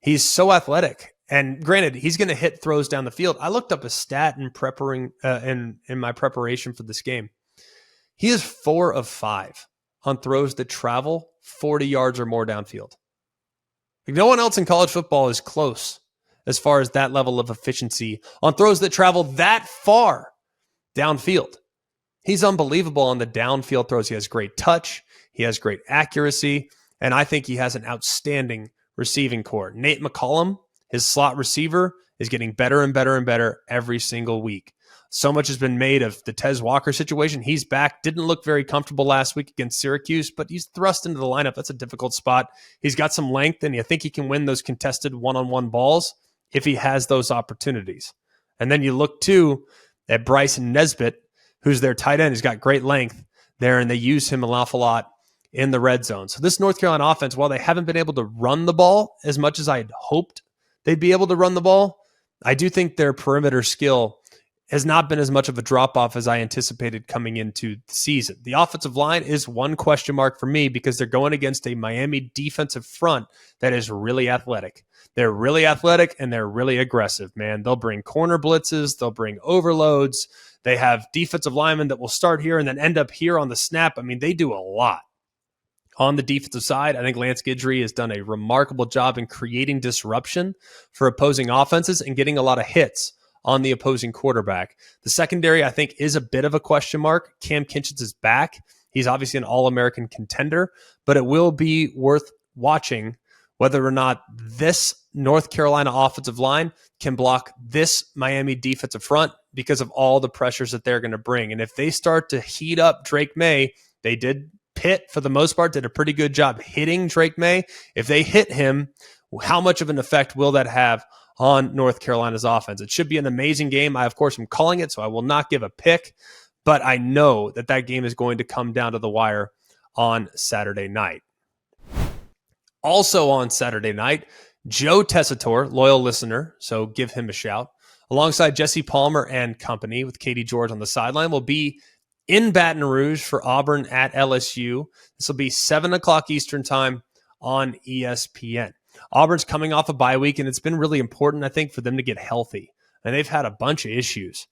He's so athletic. And granted, he's going to hit throws down the field. I looked up a stat in my preparation for this game. He is 4 of 5 on throws that travel 40 yards or more downfield. Like, no one else in college football is close as far as that level of efficiency on throws that travel that far downfield. He's unbelievable on the downfield throws. He has great touch. He has great accuracy. And I think he has an outstanding receiving core. Nate McCollum, his slot receiver, is getting better and better and better every single week. So much has been made of the Tez Walker situation. He's back. Didn't look very comfortable last week against Syracuse, but he's thrust into the lineup. That's a difficult spot. He's got some length, and you think he can win those contested one-on-one balls if he has those opportunities. And then you look, too, at Bryson Nesbitt, who's their tight end. He's got great length there, and they use him an awful lot in the red zone. So this North Carolina offense, while they haven't been able to run the ball as much as I had hoped they'd be able to run the ball, I do think their perimeter skill has not been as much of a drop-off as I anticipated coming into the season. The offensive line is one question mark for me because they're going against a Miami defensive front that is really athletic. They're really athletic and they're really aggressive, man. They'll bring corner blitzes. They'll bring overloads. They have defensive linemen that will start here and then end up here on the snap. I mean, they do a lot. On the defensive side, I think Lance Guidry has done a remarkable job in creating disruption for opposing offenses and getting a lot of hits on the opposing quarterback. The secondary, I think, is a bit of a question mark. Cam Kinchins is back. He's obviously an All-American contender, but it will be worth watching whether or not this North Carolina offensive line can block this Miami defensive front because of all the pressures that they're going to bring. And if they start to heat up Drake May, they did. Pitt, for the most part, did a pretty good job hitting Drake May. If they hit him, how much of an effect will that have on North Carolina's offense? It should be an amazing game. I, of course, am calling it, so I will not give a pick, but I know that that game is going to come down to the wire on Saturday night. Also on Saturday night, Joe Tessitore, loyal listener, so give him a shout, alongside Jesse Palmer and company with Katie George on the sideline, will be in Baton Rouge for Auburn at LSU. This will be 7 o'clock Eastern time on ESPN. Auburn's coming off a bye week, and it's been really important, I think, for them to get healthy. And they've had a bunch of issues.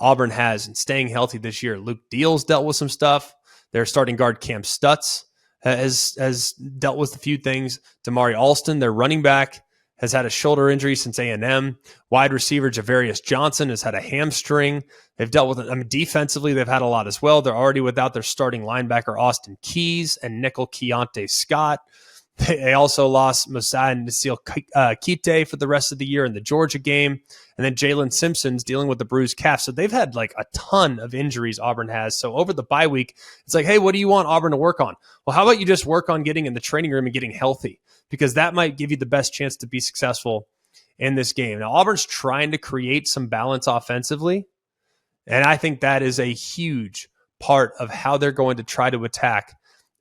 Auburn has in staying healthy this year. Luke Deal's dealt with some stuff. Their starting guard Cam Stutz has dealt with a few things. Damari Alston, their running back, has had a shoulder injury since A&M. Wide receiver Javarius Johnson has had a hamstring. They've dealt with it. I mean, defensively, they've had a lot as well. They're already without their starting linebacker, Austin Keys, and nickel Keontae Scott. They also lost Mosiah Nasil Kite for the rest of the year in the Georgia game. And then Jalen Simpson's dealing with the bruised calf. So they've had like a ton of injuries, Auburn has. So over the bye week, it's like, hey, what do you want Auburn to work on? Well, how about you just work on getting in the training room and getting healthy? Because that might give you the best chance to be successful in this game. Now, Auburn's trying to create some balance offensively, and I think that is a huge part of how they're going to try to attack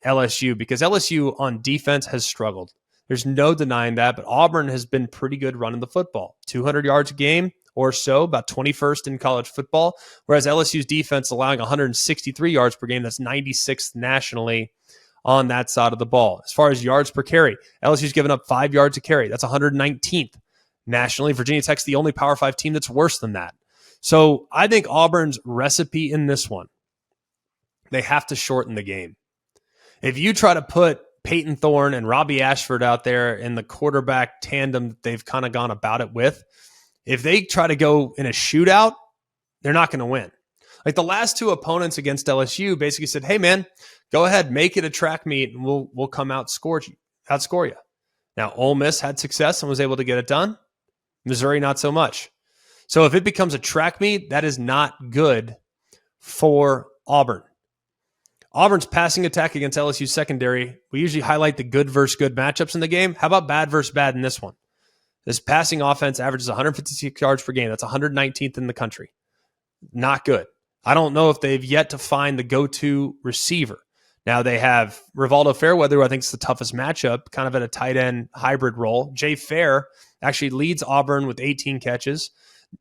LSU, because LSU on defense has struggled. There's no denying that, but Auburn has been pretty good running the football. 200 yards a game or so, about 21st in college football, whereas LSU's defense allowing 163 yards per game. That's 96th nationally on that side of the ball. As far as yards per carry, LSU's given up 5 yards a carry. That's 119th nationally. Virginia Tech's the only Power 5 team that's worse than that. So I think Auburn's recipe in this one, they have to shorten the game. If you try to put Peyton Thorne and Robbie Ashford out there in the quarterback tandem that they've kind of gone about it with, if they try to go in a shootout, they're not going to win. Like the last two opponents against LSU basically said, hey, man, go ahead, make it a track meet, and we'll come outscore you. Now, Ole Miss had success and was able to get it done. Missouri, not so much. So if it becomes a track meet, that is not good for Auburn. Auburn's passing attack against LSU secondary, we usually highlight the good versus good matchups in the game. How about bad versus bad in this one? This passing offense averages 156 yards per game. That's 119th in the country. Not good. I don't know if they've yet to find the go-to receiver. Now they have Rivaldo Fairweather, who I think is the toughest matchup, kind of at a tight end hybrid role. Jay Fair actually leads Auburn with 18 catches.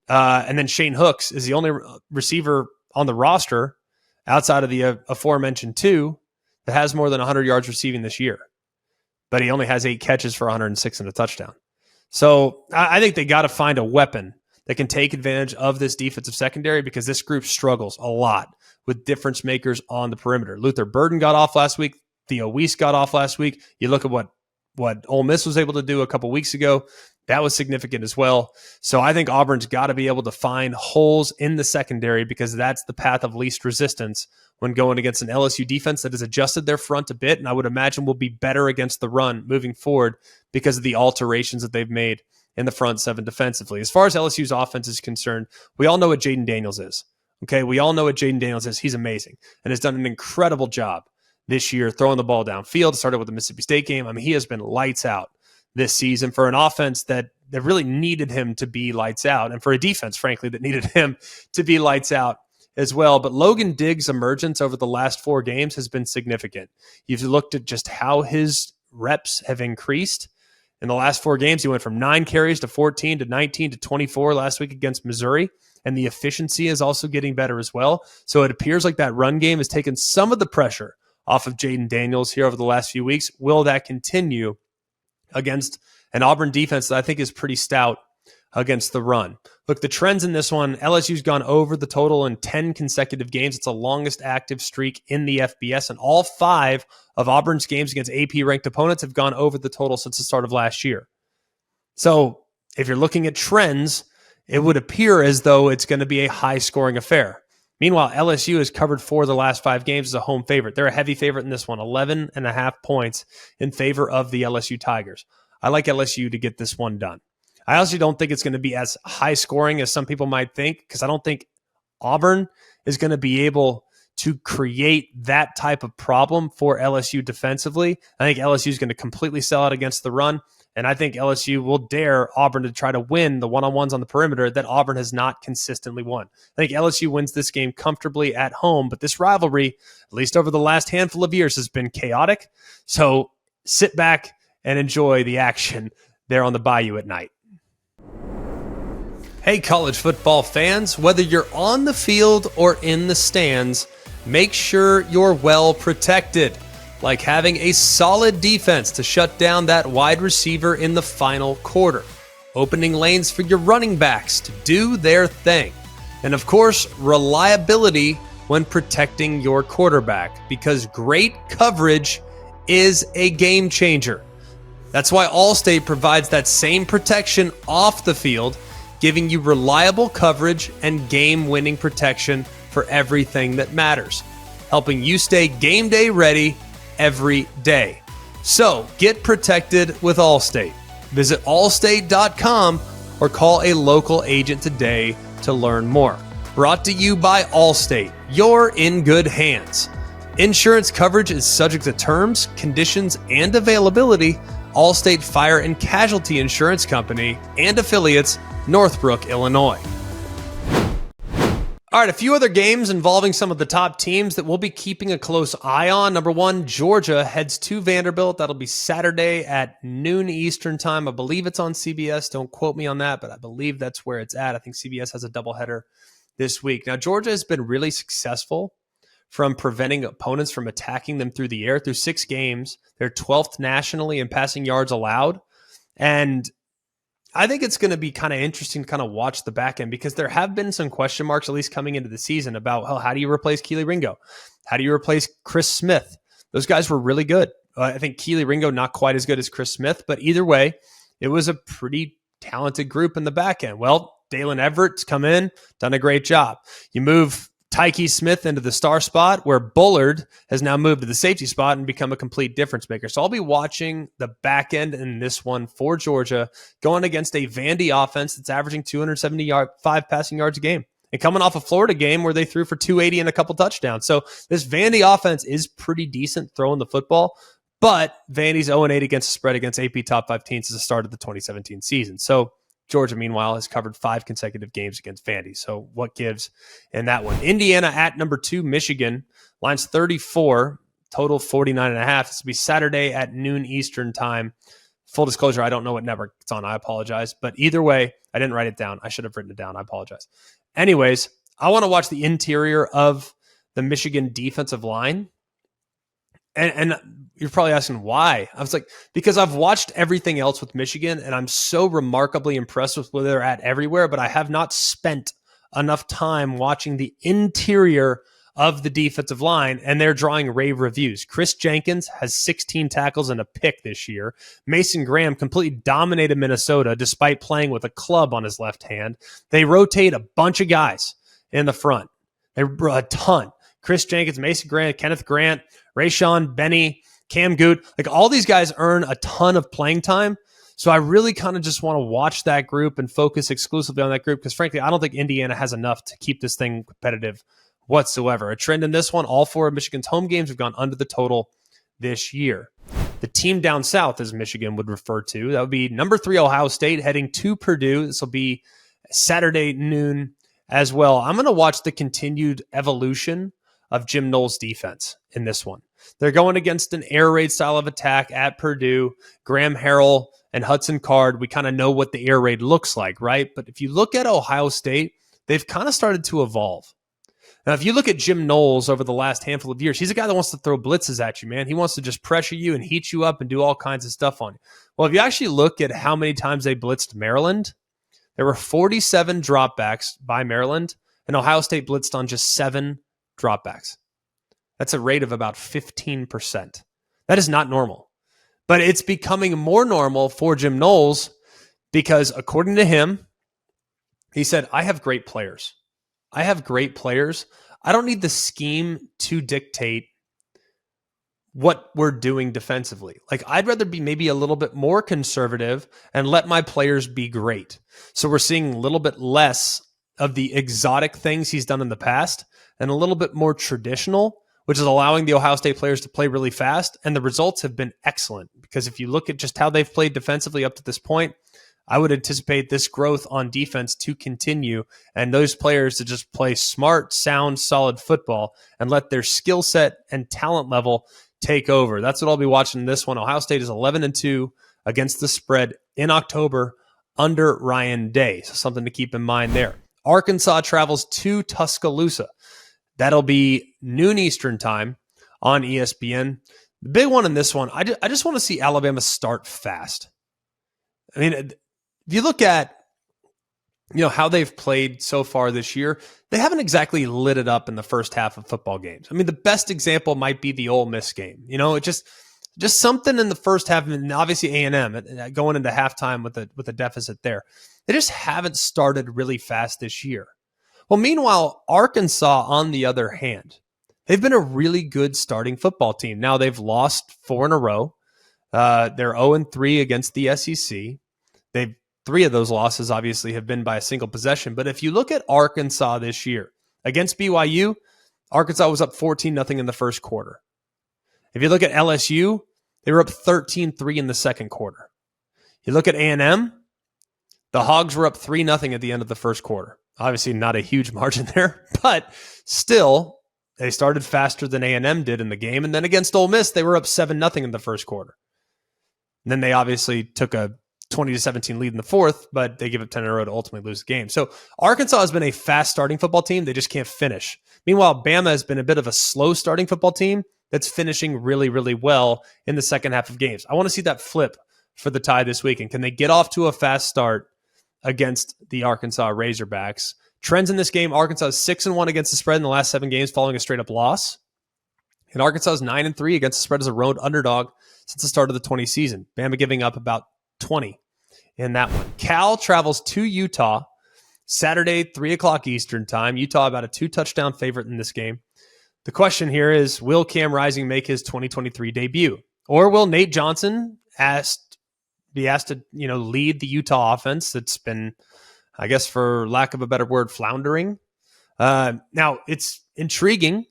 And then Shane Hooks is the only receiver on the roster outside of the aforementioned two that has more than 100 yards receiving this year. But he only has 8 catches for 106 and a touchdown. So I think they got to find a weapon that can take advantage of this defensive secondary, because this group struggles a lot with difference makers on the perimeter. Luther Burden got off last week. Theo Weiss got off last week. You look at what Ole Miss was able to do a couple weeks ago. That was significant as well. So I think Auburn's got to be able to find holes in the secondary, because that's the path of least resistance when going against an LSU defense that has adjusted their front a bit, and I would imagine will be better against the run moving forward because of the alterations that they've made in the front seven defensively. As far as LSU's offense is concerned, we all know what Jaden Daniels is. Okay, we all know what Jaden Daniels is. He's amazing and has done an incredible job this year throwing the ball downfield. Started with the Mississippi State game. I mean, he has been lights out this season for an offense that really needed him to be lights out, and for a defense, frankly, that needed him to be lights out as well. But Logan Diggs' emergence over the last 4 games has been significant. You've looked at just how his reps have increased. In the last 4 games, he went from 9 carries to 14 to 19 to 24 last week against Missouri, and the efficiency is also getting better as well. So it appears like that run game has taken some of the pressure off of Jaden Daniels here over the last few weeks. Will that continue against an Auburn defense that I think is pretty stout against the run? Look, the trends in this one, LSU's gone over the total in 10 consecutive games. It's the longest active streak in the FBS, and all 5 of Auburn's games against AP-ranked opponents have gone over the total since the start of last year. So if you're looking at trends, it would appear as though it's going to be a high-scoring affair. Meanwhile, LSU has covered 4 of the last 5 games as a home favorite. They're a heavy favorite in this one, 11.5 points in favor of the LSU Tigers. I like LSU to get this one done. I also don't think it's going to be as high scoring as some people might think, because I don't think Auburn is going to be able to create that type of problem for LSU defensively. I think LSU is going to completely sell out against the run, and I think LSU will dare Auburn to try to win the one-on-ones on the perimeter that Auburn has not consistently won. I think LSU wins this game comfortably at home, but this rivalry, at least over the last handful of years, has been chaotic. So sit back and enjoy the action there on the Bayou at night. Hey, college football fans, whether you're on the field or in the stands, make sure you're well protected, like having a solid defense to shut down that wide receiver in the final quarter, opening lanes for your running backs to do their thing, and of course, reliability when protecting your quarterback, because great coverage is a game changer. That's why Allstate provides that same protection off the field, giving you reliable coverage and game-winning protection for everything that matters, helping you stay game day ready every day. So get protected with Allstate. Visit allstate.com or call a local agent today to learn more. Brought to you by Allstate. You're in good hands. Insurance coverage is subject to terms, conditions, and availability. Allstate Fire and Casualty Insurance Company and affiliates, Northbrook, Illinois. All right, a few other games involving some of the top teams that we'll be keeping a close eye on. Number 1, Georgia heads to Vanderbilt. That'll be Saturday at noon Eastern time. I believe it's on CBS. Don't quote me on that, but I believe that's where it's at. I think CBS has a doubleheader this week. Now, Georgia has been really successful from preventing opponents from attacking them through the air. Through 6 games, they're 12th nationally in passing yards allowed. And I think it's going to be kind of interesting to kind of watch the back end, because there have been some question marks, at least coming into the season, about how do you replace Keely Ringo? How do you replace Chris Smith? Those guys were really good. I think Keely Ringo, not quite as good as Chris Smith, but either way, it was a pretty talented group in the back end. Well, Dalen Everett's come in, done a great job. You move Tyke Smith into the star spot, where Bullard has now moved to the safety spot and become a complete difference maker. So I'll be watching the back end in this one for Georgia, going against a Vandy offense that's averaging 275 passing yards a game, and coming off a Florida game where they threw for 280 and a couple touchdowns. So this Vandy offense is pretty decent throwing the football, but Vandy's 0-8 against the spread against AP top 5 teams since the start of the 2017 season. So Georgia, meanwhile, has covered 5 consecutive games against Vandy. So what gives in that one? Indiana at number 2, Michigan. Line's 34. Total 49.5. This will be Saturday at noon Eastern time. Full disclosure, I don't know what network it's on. I apologize. But either way, I didn't write it down. I should have written it down. I apologize. Anyways, I want to watch the interior of the Michigan defensive line. And you're probably asking why. I was like, because I've watched everything else with Michigan, and I'm so remarkably impressed with where they're at everywhere, but I have not spent enough time watching the interior of the defensive line, and they're drawing rave reviews. Chris Jenkins has 16 tackles and a pick this year. Mason Graham completely dominated Minnesota despite playing with a club on his left hand. They rotate a bunch of guys in the front. They a ton. Chris Jenkins, Mason Grant, Kenneth Grant, Rayshawn, Benny, Cam Goot. Like, all these guys earn a ton of playing time. So I really kind of just want to watch that group and focus exclusively on that group because, frankly, I don't think Indiana has enough to keep this thing competitive whatsoever. A trend in this one, all 4 of Michigan's home games have gone under the total this year. The team down south, as Michigan would refer to, that would be number 3 Ohio State heading to Purdue. This will be Saturday noon as well. I'm going to watch the continued evolution of Jim Knowles' defense in this one. They're going against an air raid style of attack at Purdue. Graham Harrell and Hudson Card, we kind of know what the air raid looks like, right? But if you look at Ohio State, they've kind of started to evolve. Now, if you look at Jim Knowles over the last handful of years, he's a guy that wants to throw blitzes at you, man. He wants to just pressure you and heat you up and do all kinds of stuff on you. Well, if you actually look at how many times they blitzed Maryland, there were 47 dropbacks by Maryland, and Ohio State blitzed on just 7 dropbacks. That's a rate of about 15%. That is not normal. But it's becoming more normal for Jim Knowles because, according to him, he said, I have great players. I don't need the scheme to dictate what we're doing defensively. Like, I'd rather be maybe a little bit more conservative and let my players be great. So we're seeing a little bit less of the exotic things he's done in the past and a little bit more traditional, which is allowing the Ohio State players to play really fast. And the results have been excellent because if you look at just how they've played defensively up to this point, I would anticipate this growth on defense to continue and those players to just play smart, sound, solid football and let their skill set and talent level take over. That's what I'll be watching in this one. Ohio State is 11-2 against the spread in October under Ryan Day. So something to keep in mind there. Arkansas travels to Tuscaloosa. That'll be noon Eastern time on ESPN. The big one in this one, I just want to see Alabama start fast. I mean, if you look at how they've played so far this year, they haven't exactly lit it up in the first half of football games. I mean, the best example might be the Ole Miss game. It just something in the first half, and obviously A&M going into halftime with a deficit there. They just haven't started really fast this year. Well, meanwhile, Arkansas, on the other hand, they've been a really good starting football team. Now they've lost 4 in a row. They're 0-3 against the SEC. 3 of those losses obviously have been by a single possession. But if you look at Arkansas this year, against BYU, Arkansas was up 14-0 in the first quarter. If you look at LSU, they were up 13-3 in the second quarter. You look at A&M, the Hogs were up 3-0 at the end of the first quarter. Obviously not a huge margin there, but still, they started faster than A&M did in the game. And then against Ole Miss, they were up 7-0 in the first quarter. And then they obviously took a 20-17 lead in the fourth, but they give up 10 in a row to ultimately lose the game. So Arkansas has been a fast starting football team. They just can't finish. Meanwhile, Bama has been a bit of a slow starting football team that's finishing really, really well in the second half of games. I want to see that flip for the Tide this weekend. Can they get off to a fast start against the Arkansas Razorbacks? Trends in this game, Arkansas is 6-1 against the spread in the last 7 games following a straight-up loss. And Arkansas is 9-3 against the spread as a road underdog since the start of the 20 season. Bama giving up about 20 in that one. Cal travels to Utah Saturday, 3 o'clock Eastern time. Utah about a 2-touchdown favorite in this game. The question here is, will Cam Rising make his 2023 debut? Or will Nate Johnson be asked to lead the Utah offense that's been, I guess for lack of a better word, floundering? Now, it's intriguing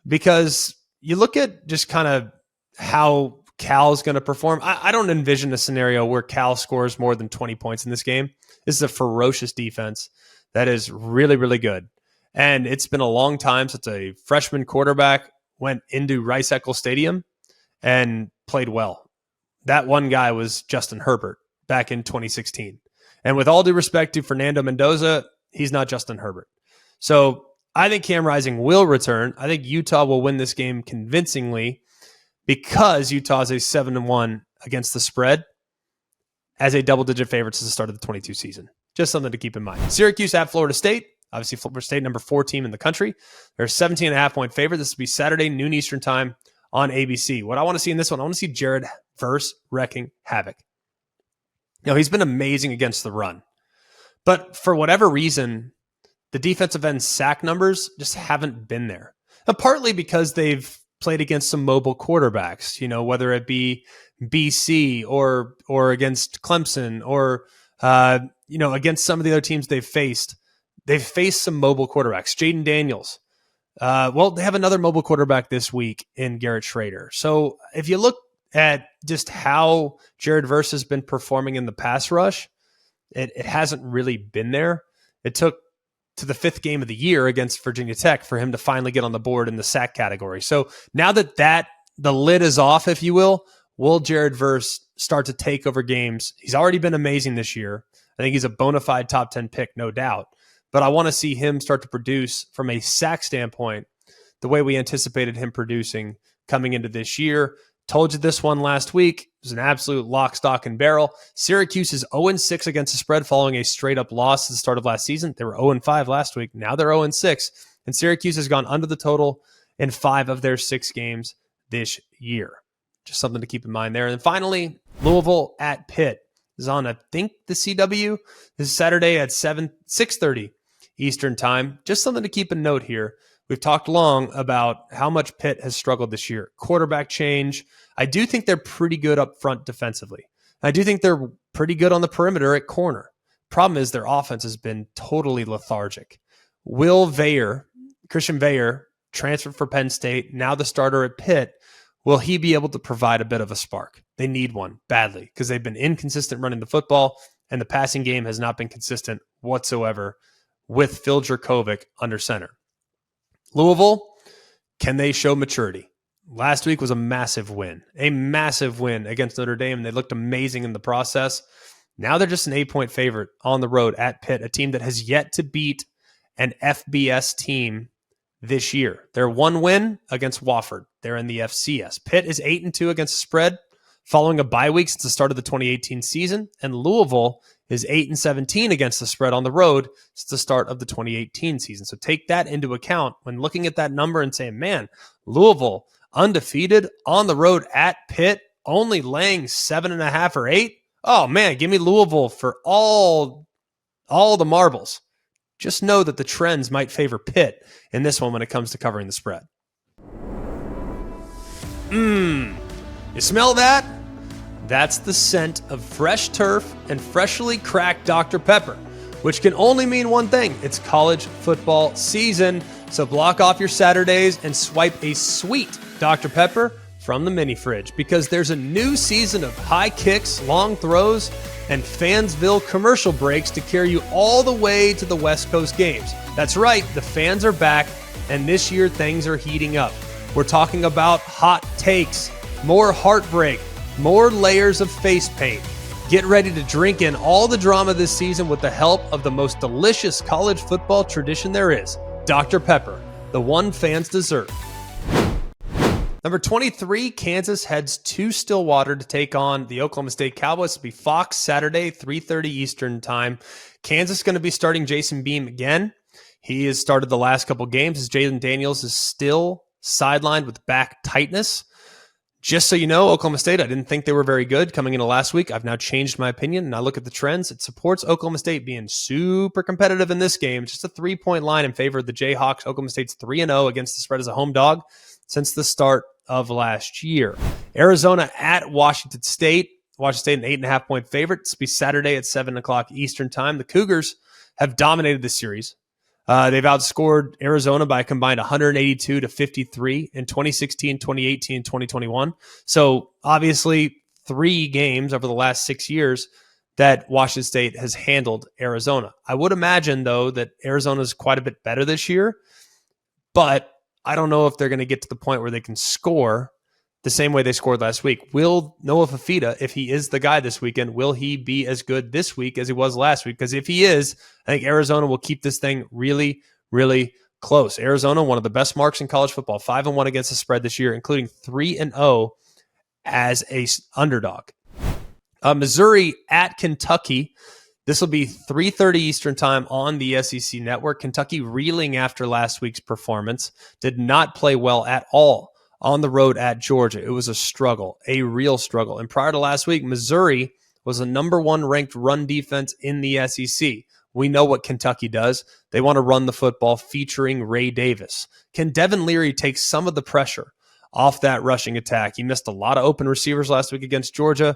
because you look at just kind of how Cal's going to perform. I don't envision a scenario where Cal scores more than 20 points in this game. This is a ferocious defense that is really, really good. And it's been a long time since a freshman quarterback went into Rice-Eccles Stadium and played well. That one guy was Justin Herbert back in 2016. And with all due respect to Fernando Mendoza, he's not Justin Herbert. So I think Cam Rising will return. I think Utah will win this game convincingly because Utah is a 7-1 against the spread as a double-digit favorite to the start of the 22 season. Just something to keep in mind. Syracuse at Florida State. Obviously, Florida State, number 4 team in the country. They're a 17.5-point favorite. This will be Saturday, noon Eastern time on ABC. What I want to see in this one, I want to see Jared Verse wrecking havoc. He's been amazing against the run. But for whatever reason, the defensive end sack numbers just haven't been there. And partly because they've played against some mobile quarterbacks, whether it be BC or against Clemson or, against some of the other teams they've faced. They've faced some mobile quarterbacks. Jaden Daniels. They have another mobile quarterback this week in Garrett Schrader. So if you look at just how Jared Verse has been performing in the pass rush, it hasn't really been there. It took to the 5th game of the year against Virginia Tech for him to finally get on the board in the sack category. So now that the lid is off, if you will Jared Verse start to take over games? He's already been amazing this year. I think he's a bona fide top 10 pick, no doubt. But I want to see him start to produce from a sack standpoint the way we anticipated him producing coming into this year. Told you this one last week. It was an absolute lock, stock, and barrel. Syracuse is 0-6 against the spread following a straight-up loss at the start of last season. They were 0-5 last week. Now they're 0-6. And Syracuse has gone under the total in 5 of their 6 games this year. Just something to keep in mind there. And then finally, Louisville at Pitt is on, I think, the CW. This is Saturday at 6:30 Eastern time. Just something to keep a note here. We've talked long about how much Pitt has struggled this year. Quarterback change. I do think they're pretty good up front defensively. I do think they're pretty good on the perimeter at corner. Problem is their offense has been totally lethargic. Christian Veilleux, transferred for Penn State, now the starter at Pitt. Will he be able to provide a bit of a spark? They need one badly because they've been inconsistent running the football, and the passing game has not been consistent whatsoever with Phil Jurkovec under center. Louisville, can they show maturity? Last week was a massive win against Notre Dame. They looked amazing in the process. Now they're just an 8-point favorite on the road at Pitt, a team that has yet to beat an FBS team this year. Their one win against Wofford. They're in the FCS. Pitt is 8-2 against the spread following a bye week since the start of the 2018 season, and Louisville is 8-17 against the spread on the road since the start of the 2018 season. So take that into account when looking at that number and saying, man, Louisville undefeated on the road at Pitt, only laying 7.5 or 8. Oh man, give me Louisville for all the marbles. Just know that the trends might favor Pitt in this one when it comes to covering the spread. You smell that? That's the scent of fresh turf and freshly cracked Dr. Pepper, which can only mean one thing. It's college football season. So block off your Saturdays and swipe a sweet Dr. Pepper from the mini fridge, because there's a new season of high kicks, long throws, and Fansville commercial breaks to carry you all the way to the West Coast games. That's right, the fans are back, and this year things are heating up. We're talking about hot takes, more heartbreak, more layers of face paint. Get ready to drink in all the drama this season with the help of the most delicious college football tradition there is, Dr. Pepper, the one fans deserve. Number 23, Kansas heads to Stillwater to take on the Oklahoma State Cowboys. It'll be Fox Saturday, 3:30 Eastern time. Kansas going to be starting Jason Beam again. He has started the last couple games as Jalen Daniels is still sidelined with back tightness. Just so you know, Oklahoma State, I didn't think they were very good coming into last week. I've now changed my opinion, and I look at the trends. It supports Oklahoma State being super competitive in this game. Just a 3-point line in favor of the Jayhawks. Oklahoma State's 3-0 against the spread as a home dog since the start of last year. Arizona at Washington State. Washington State, an 8.5-point favorite. This will be Saturday at 7 o'clock Eastern time. The Cougars have dominated this series. They've outscored Arizona by a combined 182-53 in 2016, 2018, and 2021. So obviously 3 games over the last 6 years that Washington State has handled Arizona. I would imagine, though, that Arizona is quite a bit better this year, but I don't know if they're going to get to the point where they can score the same way they scored last week. Will Noah Fafita, if he is the guy this weekend, will he be as good this week as he was last week? Because if he is, I think Arizona will keep this thing really, really close. Arizona, one of the best marks in college football, 5-1 against the spread this year, including 3-0 as a underdog. Missouri at Kentucky. This will be 3:30 Eastern time on the SEC network. Kentucky reeling after last week's performance. Did not play well at all on the road at Georgia. It was a struggle, a real struggle. And prior to last week, Missouri was the number 1 ranked run defense in the SEC. We know what Kentucky does. They want to run the football featuring Ray Davis. Can Devin Leary take some of the pressure off that rushing attack? He missed a lot of open receivers last week against Georgia.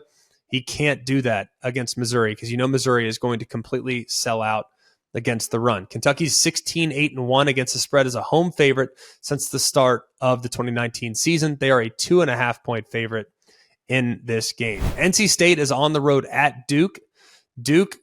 He can't do that against Missouri because Missouri is going to completely sell out against the run. Kentucky's 16-8-1 against the spread as a home favorite since the start of the 2019 season. They are a 2.5-point favorite in this game. NC State is on the road at Duke. Duke,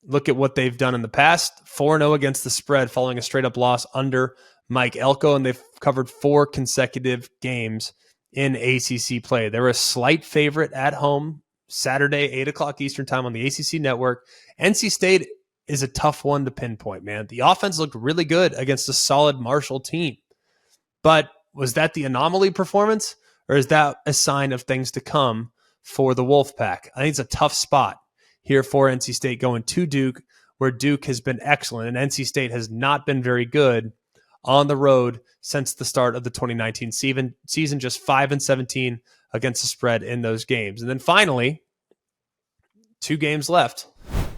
look at what they've done in the past. 4-0 against the spread following a straight-up loss under Mike Elko, and they've covered 4 consecutive games in ACC play. They're a slight favorite at home Saturday, 8 o'clock Eastern time on the ACC network. NC State is a tough one to pinpoint, man. The offense looked really good against a solid Marshall team. But was that the anomaly performance, or is that a sign of things to come for the Wolfpack? I think it's a tough spot here for NC State going to Duke, where Duke has been excellent, and NC State has not been very good on the road since the start of the 2019 season, just 5-17 against the spread in those games. And then finally, 2 games left.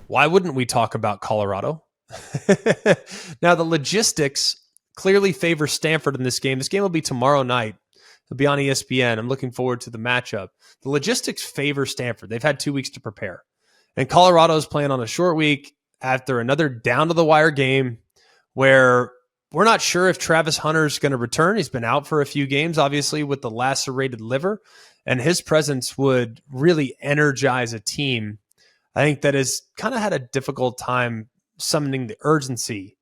Why wouldn't we talk about Colorado? Now, the logistics clearly favor Stanford in this game. This game will be tomorrow night. It'll be on ESPN. I'm looking forward to the matchup. The logistics favor Stanford. They've had 2 weeks to prepare. And Colorado's playing on a short week after another down-to-the-wire game where we're not sure if Travis Hunter's going to return. He's been out for a few games, obviously, with the lacerated liver. And his presence would really energize a team, I think, that has kind of had a difficult time summoning the urgency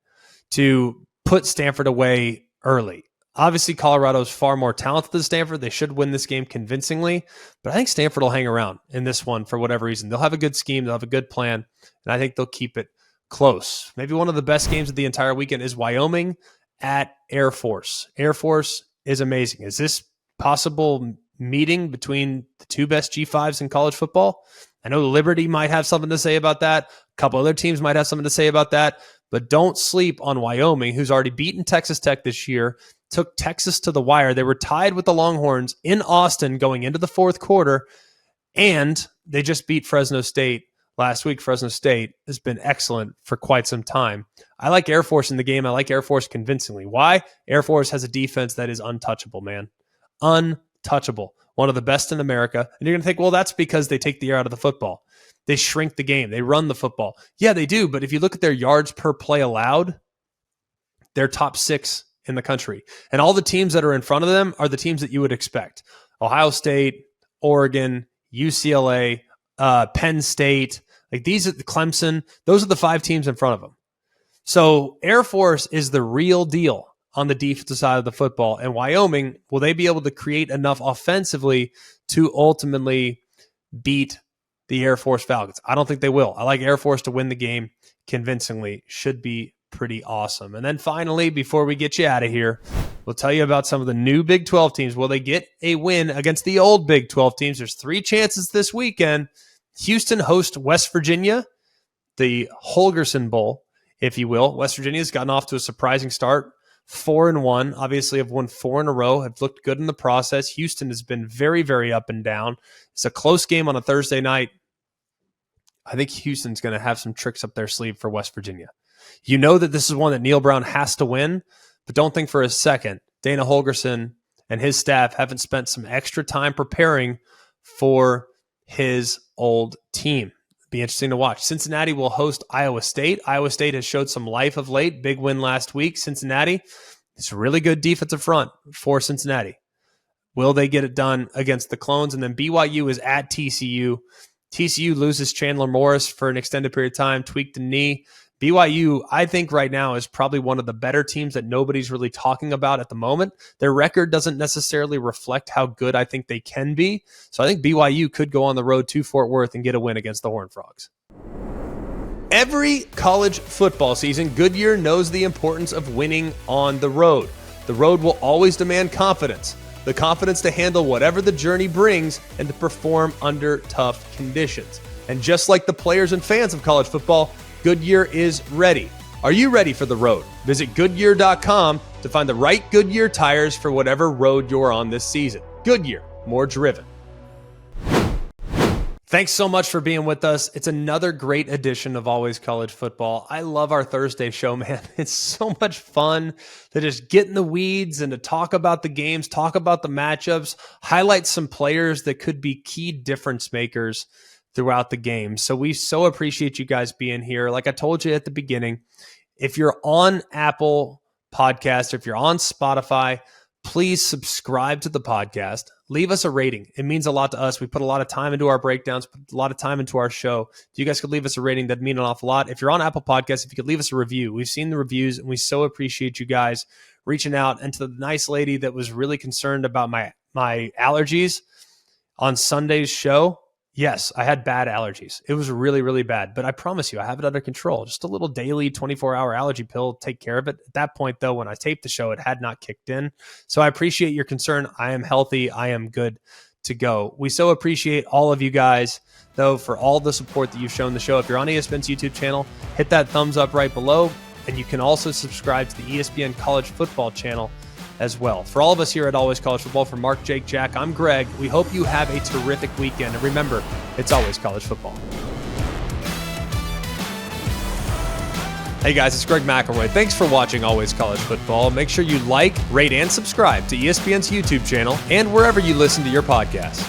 to put Stanford away early. Obviously, Colorado is far more talented than Stanford. They should win this game convincingly, but I think Stanford will hang around in this one for whatever reason. They'll have a good scheme. They'll have a good plan, and I think they'll keep it close. Maybe one of the best games of the entire weekend is Wyoming at Air Force. Air Force is amazing. Is this possible meeting between the 2 best G5s in college football? I know Liberty might have something to say about that. A couple other teams might have something to say about that. But don't sleep on Wyoming, who's already beaten Texas Tech this year, took Texas to the wire. They were tied with the Longhorns in Austin going into the 4th quarter, and they just beat Fresno State last week. Fresno State has been excellent for quite some time. I like Air Force in the game. I like Air Force convincingly. Why? Air Force has a defense that is untouchable, man. Untouchable. One of the best in America. And you're going to think, well, that's because they take the air out of the football. They shrink the game. They run the football. Yeah, they do. But if you look at their yards per play allowed, they're top 6 in the country. And all the teams that are in front of them are the teams that you would expect. Ohio State, Oregon, UCLA, Penn State, like these are Clemson. Those are the 5 teams in front of them. So Air Force is the real deal on the defensive side of the football. And Wyoming, will they be able to create enough offensively to ultimately beat the Air Force Falcons? I don't think they will. I like Air Force to win the game convincingly. Should be pretty awesome. And then finally, before we get you out of here, we'll tell you about some of the new Big 12 teams. Will they get a win against the old Big 12 teams? There's 3 chances this weekend. Houston hosts West Virginia, the Holgerson Bowl, if you will. West Virginia's gotten off to a surprising start. 4-1, obviously have won 4 in a row, have looked good in the process. Houston has been very, very up and down. It's a close game on a Thursday night. I think Houston's going to have some tricks up their sleeve for West Virginia. You know that this is one that Neil Brown has to win, but don't think for a second Dana Holgerson and his staff haven't spent some extra time preparing for his old team. Be interesting to watch. Cincinnati will host Iowa State. Iowa State has showed some life of late. Big win last week. Cincinnati, it's a really good defensive front for Cincinnati. Will they get it done against the Clones? And then BYU is at TCU. TCU loses Chandler Morris for an extended period of time, tweaked the knee. BYU, I think right now is probably one of the better teams that nobody's really talking about at the moment. Their record doesn't necessarily reflect how good I think they can be. So I think BYU could go on the road to Fort Worth and get a win against the Horned Frogs. Every college football season, Goodyear knows the importance of winning on the road. The road will always demand confidence. The confidence to handle whatever the journey brings and to perform under tough conditions. And just like the players and fans of college football, Goodyear is ready. Are you ready for the road? Visit Goodyear.com to find the right Goodyear tires for whatever road you're on this season. Goodyear, more driven. Thanks so much for being with us. It's another great edition of Always College Football. I love our Thursday show, man. It's so much fun to just get in the weeds and to talk about the games, talk about the matchups, highlight some players that could be key difference makers throughout the game. So we so appreciate you guys being here. Like I told you at the beginning, if you're on Apple Podcasts, if you're on Spotify, please subscribe to the podcast. Leave us a rating. It means a lot to us. We put a lot of time into our breakdowns, put a lot of time into our show. If you guys could leave us a rating, that'd mean an awful lot. If you're on Apple Podcasts, if you could leave us a review. We've seen the reviews, and we so appreciate you guys reaching out. And to the nice lady that was really concerned about my allergies on Sunday's show, yes, I had bad allergies. It was really, really bad. But I promise you, I have it under control. Just a little daily 24-hour allergy pill, take care of it. At that point, though, when I taped the show, it had not kicked in. So I appreciate your concern. I am healthy. I am good to go. We so appreciate all of you guys, though, for all the support that you've shown the show. If you're on ESPN's YouTube channel, hit that thumbs up right below. And you can also subscribe to the ESPN College Football channel as well. For all of us here at Always College Football, from Mark, Jake, Jack, I'm Greg. We hope you have a terrific weekend. And remember, it's always college football. Hey guys, it's Greg McElroy. Thanks for watching Always College Football. Make sure you like, rate, and subscribe to ESPN's YouTube channel and wherever you listen to your podcasts.